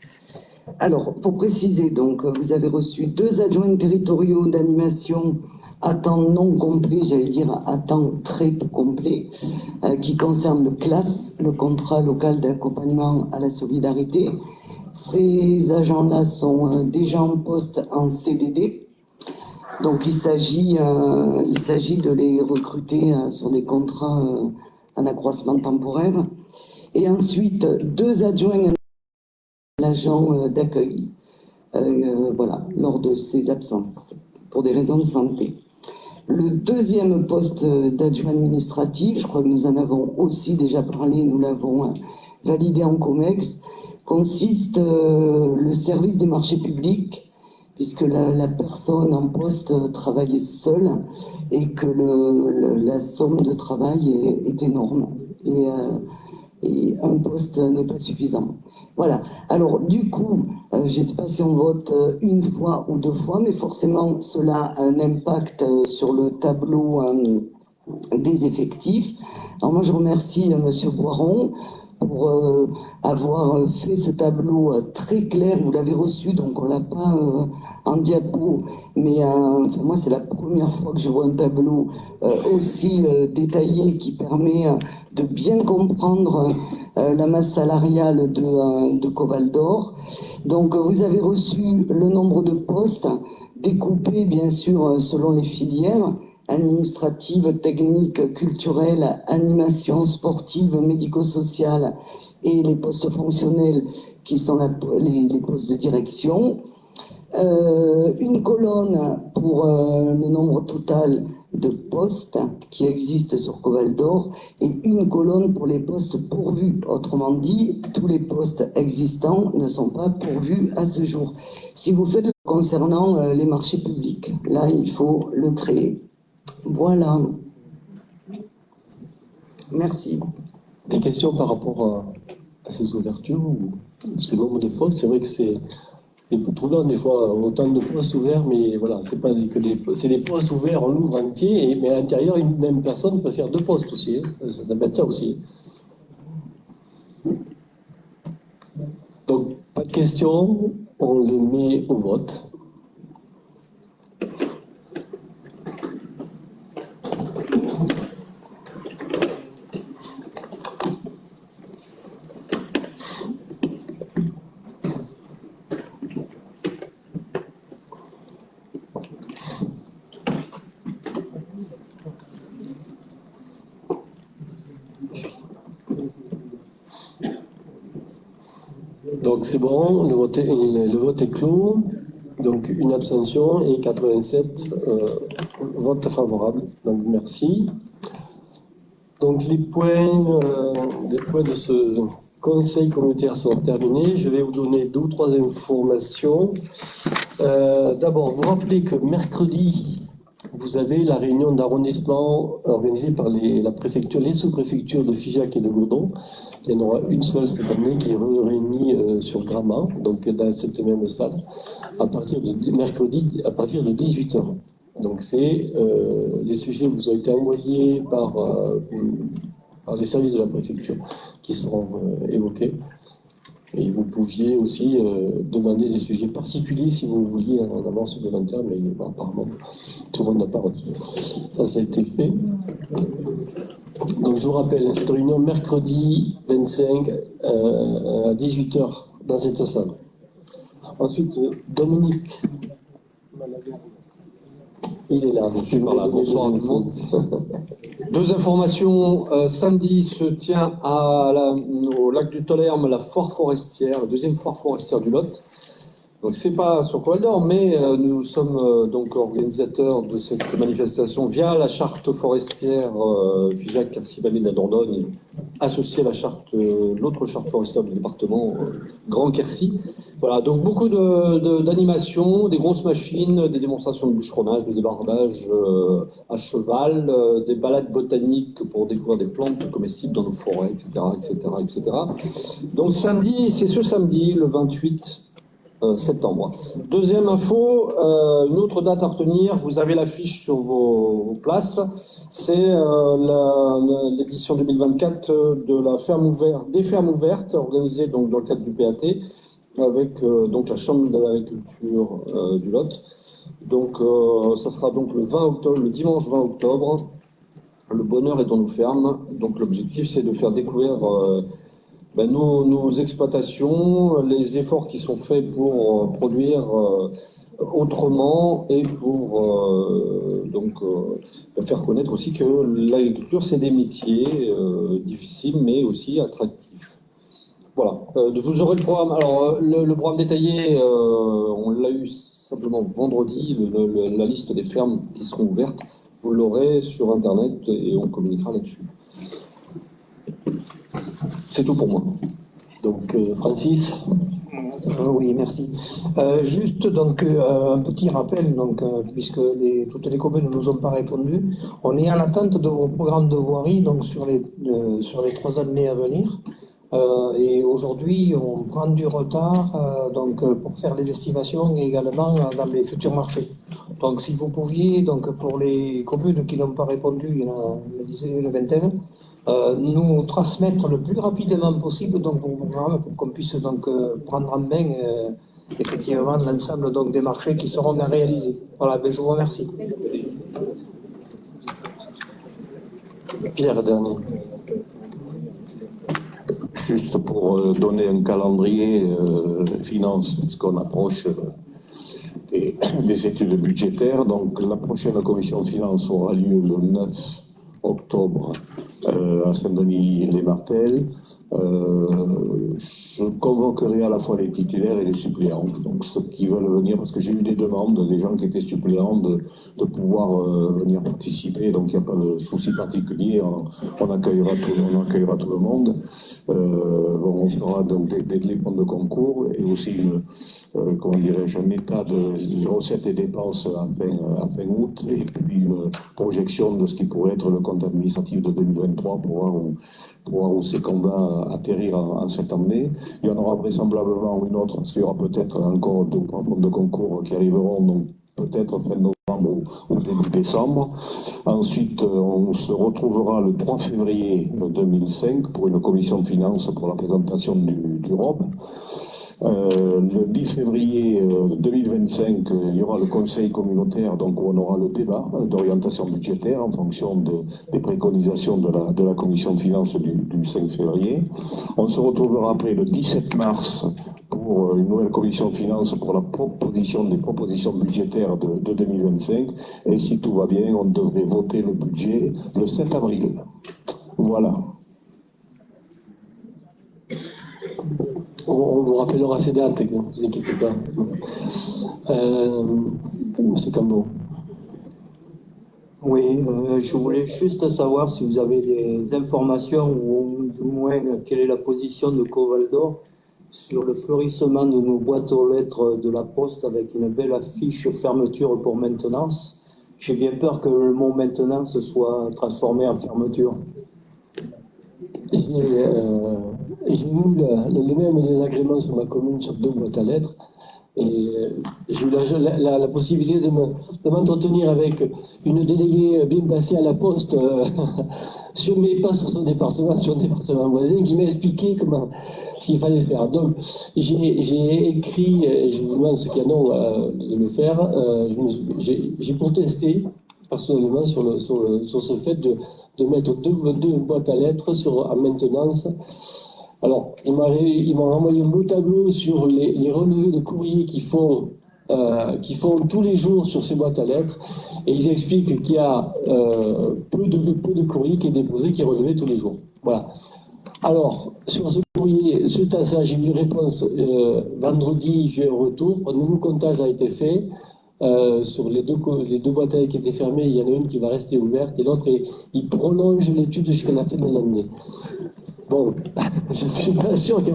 Alors, pour préciser, donc, vous avez reçu 2 adjoints territoriaux d'animation à temps non complet, j'allais dire à temps très complet, qui concernent le CLAS, le contrat local d'accompagnement à la solidarité. Ces agents-là sont déjà en poste en CDD. Donc, il s'agit de les recruter sur des contrats en accroissement temporaire. Et ensuite, 2 adjoints à l'agent d'accueil, voilà, lors de ses absences, pour des raisons de santé. Le deuxième poste d'adjoint administratif, je crois que nous en avons aussi déjà parlé, nous l'avons validé en COMEX, consiste le service des marchés publics, puisque la personne en poste travaille seule et que la somme de travail est énorme et un poste n'est pas suffisant. Voilà. Alors, du coup, je ne sais pas si on vote une fois ou 2 fois, mais forcément, cela a un impact sur le tableau des effectifs. Alors, moi, je remercie M. Boiron pour avoir fait ce tableau très clair. Vous l'avez reçu, donc on ne l'a pas en diapo, mais enfin, moi, c'est la première fois que je vois un tableau aussi détaillé qui permet de bien comprendre la masse salariale de Coval d'Or. Donc, vous avez reçu le nombre de postes découpés, bien sûr, selon les filières administratives, techniques, culturelles, animation sportive, médico-sociale et les postes fonctionnels qui sont les postes de direction. Une colonne pour le nombre total de postes qui existent sur Coval d'Or et une colonne pour les postes pourvus. Autrement dit, tous les postes existants ne sont pas pourvus à ce jour. Si vous faites concernant les marchés publics, là, il faut le créer. Voilà. Merci. Des questions par rapport à ces ouvertures ou ces nombres de postes? C'est vrai que c'est trop long des fois, autant de postes ouverts, mais voilà, c'est pas que c'est des postes ouverts, on l'ouvre entier, mais à l'intérieur, une même personne peut faire 2 postes aussi. Hein. Ça peut être ça aussi. Donc, pas de questions, on le met au vote. Donc c'est bon, le vote est clos. Donc une abstention et 87 votes favorables. Donc merci. Donc les points de ce conseil communautaire sont terminés. Je vais vous donner 2 ou 3 informations. D'abord, vous rappelez que mercredi, vous avez la réunion d'arrondissement organisée par la préfecture, les sous-préfectures de Figeac et de Godon. Il y en aura une seule cette année qui est réunie sur Gramat, donc dans cette même salle, à partir de mercredi, à partir de 18h. Donc les sujets vous ont été envoyés par les services de la préfecture qui seront évoqués. Et vous pouviez aussi demander des sujets particuliers si vous vouliez en avance supplémentaire, mais bon, apparemment, tout le monde n'a pas retenu. Ça a été fait. Donc je vous rappelle, cette réunion mercredi 25 à 18h dans cette salle. Ensuite, Dominique. Il est là. Je suis par là. Bonsoir tout le monde. 2 informations. Samedi se tient au lac du Tolherme la foire forestière, la 2e foire forestière du Lot. Donc c'est pas sur Coval d'Or, mais nous sommes donc organisateurs de cette manifestation via la charte forestière Figeac, Quercy-Vallée de la Dordogne, associée à la charte, l'autre charte forestière du département, Grand Quercy. Voilà, donc beaucoup d'animations, des grosses machines, des démonstrations de bûcheronnage, de débardage à cheval, des balades botaniques pour découvrir des plantes comestibles dans nos forêts, etc., etc., etc. Donc samedi, c'est ce samedi, le 28 septembre. Deuxième info, une autre date à retenir, vous avez l'affiche sur vos places, c'est l'édition 2024 de la des fermes ouvertes organisées donc, dans le cadre du PAT avec donc la Chambre de l'agriculture du Lot. Donc ça sera donc le 20 octobre, le dimanche 20 octobre. Le bonheur est dans nos fermes. Donc l'objectif c'est de faire découvrir nos exploitations, les efforts qui sont faits pour produire autrement et pour faire connaître aussi que l'agriculture, c'est des métiers difficiles, mais aussi attractifs. Voilà, vous aurez le programme. Alors, le programme détaillé, on l'a eu simplement vendredi, la liste des fermes qui seront ouvertes. Vous l'aurez sur Internet et on communiquera là-dessus. C'est tout pour moi. Donc, Francis. Oui, merci. Juste donc un petit rappel, donc, puisque toutes les communes ne nous ont pas répondu, on est en attente de vos programmes de voirie donc, sur les 3 années à venir. Et aujourd'hui, on prend du retard pour faire les estimations et également dans les futurs marchés. Donc, si vous pouviez, donc, pour les communes qui n'ont pas répondu, il y en a une vingtaine, nous transmettre le plus rapidement possible donc, vos programmes pour qu'on puisse donc, prendre en main effectivement l'ensemble donc, des marchés qui seront à réaliser. Voilà, ben, je vous remercie. Pierre, dernier. Juste pour donner un calendrier finance, puisqu'on approche des études budgétaires. Donc la prochaine commission de finances aura lieu le 9 octobre à Saint-Denis-les-Martels. Je convoquerai à la fois les titulaires et les suppléants, donc ceux qui veulent venir, parce que j'ai eu des demandes des gens qui étaient suppléants de pouvoir venir participer, donc il n'y a pas de souci particulier, on accueillera tout le monde. On fera donc des fonds de concours et aussi un état de recettes et dépenses à fin août, et puis une projection de ce qui pourrait être le compte administratif de 2023 pour voir où c'est qu'on va atterrir en cette année. Il y en aura vraisemblablement une autre, parce qu'il y aura peut-être encore 2 ou 3 fonds de concours qui arriveront, donc peut-être fin novembre ou début décembre. Ensuite, on se retrouvera le 3 février 2005 pour une commission de finances pour la présentation du ROB. Le 10 février 2025, il y aura le conseil communautaire, donc où on aura le débat d'orientation budgétaire en fonction des préconisations de la commission de finances du 5 février. On se retrouvera après le 17 mars pour une nouvelle commission de finances pour la proposition des propositions budgétaires de 2025. Et si tout va bien, on devrait voter le budget le 7 avril. Voilà. On vous rappellera ces dates, ne vous inquiétez pas. Monsieur Cambo. Oui, je voulais juste savoir si vous avez des informations ou du moins quelle est la position de Covaldor sur le fleurissement de nos boîtes aux lettres de la Poste avec une belle affiche fermeture pour maintenance. J'ai bien peur que le mot maintenance soit transformé en fermeture. J'ai eu le même désagrément sur ma commune sur 2 boîtes à lettres. Et j'ai eu la possibilité de m'entretenir avec une déléguée bien placée à la Poste, pas sur son département, sur le département voisin, qui m'a expliqué ce qu'il fallait faire. Donc j'ai écrit, et je vous demande ceux qui en ont de le faire, j'ai protesté personnellement sur ce fait de mettre deux boîtes à lettres en maintenance. Alors, ils m'ont envoyé un beau tableau sur les relevés de courrier qu'ils font tous les jours sur ces boîtes à lettres, et ils expliquent qu'il y a peu de courrier qui est déposé, qui est relevé tous les jours. Voilà. Alors, sur ce courrier, suite à ça, j'ai eu une réponse vendredi, j'ai eu un retour. Un nouveau comptage a été fait. Sur les deux boîtes à lettres qui étaient fermées, il y en a une qui va rester ouverte et l'autre, il prolonge l'étude jusqu'à la fin de l'année. Bon, je ne suis pas sûr que...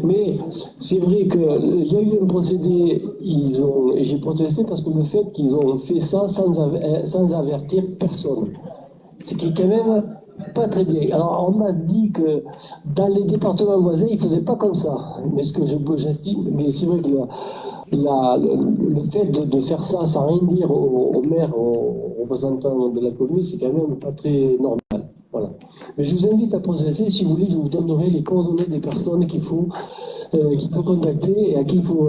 Mais c'est vrai qu'il y a eu un procédé, et j'ai protesté parce que le fait qu'ils ont fait ça sans avertir personne, c'est quand même pas très bien. Alors, on m'a dit que dans les départements voisins, ils ne faisaient pas comme ça. Mais ce que j'estime, mais c'est vrai que le fait de faire ça sans rien dire au maire, aux représentants de la commune, c'est quand même pas très normal. Voilà. Mais je vous invite à processer, si vous voulez, je vous donnerai les coordonnées des personnes qu'il faut contacter et à qui il faut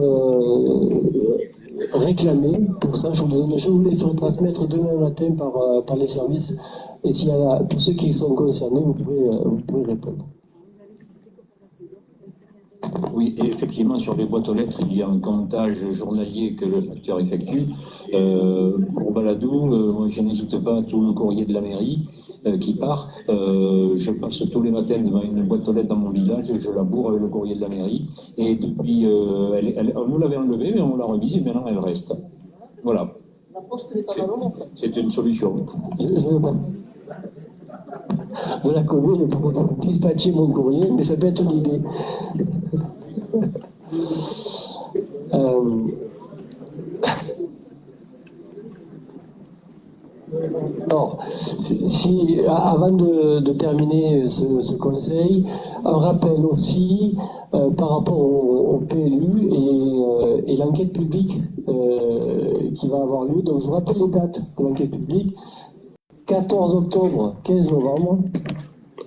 réclamer. Pour ça, je vous les ferai transmettre demain matin par les services. Et pour ceux qui sont concernés, vous pouvez répondre. Oui, et effectivement, sur les boîtes aux lettres, il y a un comptage journalier que le facteur effectue. Pour Baladou, moi, je n'hésite pas à tout le courrier de la mairie qui part. Je passe tous les matins devant une boîte aux lettres dans mon village et je la bourre avec le courrier de la mairie. Et depuis, on nous l'avait enlevée, mais on l'a remise et maintenant elle reste. Voilà. La poste n'est pas malhonnête. C'est une solution. De la commune pour dispatcher mon courrier, mais ça peut être une idée. Alors, avant de terminer ce conseil, un rappel aussi par rapport au PLU et l'enquête publique qui va avoir lieu. Donc je vous rappelle les dates de l'enquête publique. 14 octobre, 15 novembre.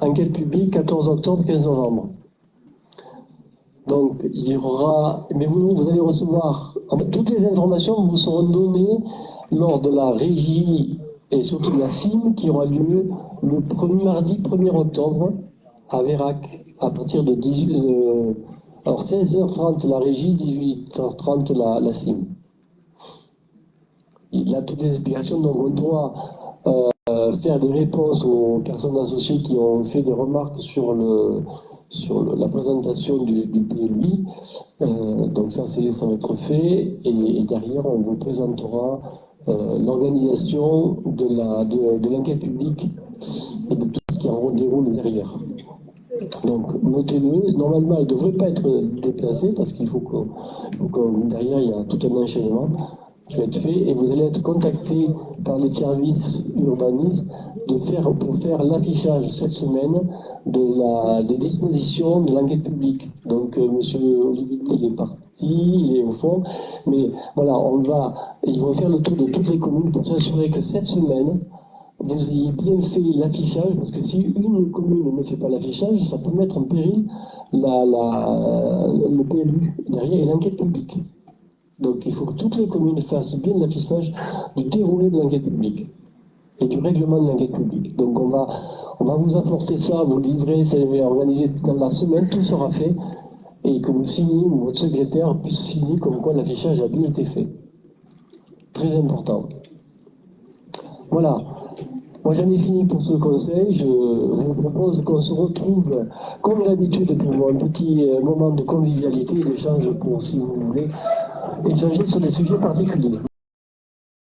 Enquête publique, 14 octobre, 15 novembre. Donc, il y aura... Mais vous allez recevoir... Toutes les informations vous seront données lors de la régie et surtout de la CIM qui aura lieu le mardi 1er octobre à Vérac, à partir de 16h30 la régie, 18h30 la CIM. Il y a toutes les explications, donc on doit faire des réponses aux personnes associées qui ont fait des remarques sur la présentation du PLU. Donc ça va être fait et derrière on vous présentera l'organisation de l'enquête publique et de tout ce qui en déroule derrière. Donc notez-le, normalement il ne devrait pas être déplacé parce qu'il faut que derrière il y a tout un enchaînement qui va être fait et vous allez être contacté par les services urbanistes pour faire l'affichage cette semaine des dispositions de l'enquête publique. Donc monsieur Olivier il est parti, il est au fond, mais voilà, ils vont faire le tour de toutes les communes pour s'assurer que cette semaine vous ayez bien fait l'affichage, parce que si une commune ne fait pas l'affichage, ça peut mettre en péril le PLU derrière et l'enquête publique. Donc il faut que toutes les communes fassent bien l'affichage du déroulé de l'enquête publique et du règlement de l'enquête publique. Donc on va vous apporter ça, vous livrer, ça va organiser dans la semaine, tout sera fait, et que vous signez, ou votre secrétaire puisse signer comme quoi l'affichage a bien été fait. Très important. Voilà. Moi j'en ai fini pour ce conseil. Je vous propose qu'on se retrouve comme d'habitude pour un petit moment de convivialité et d'échange pour, si vous voulez, échanger sur des sujets particuliers.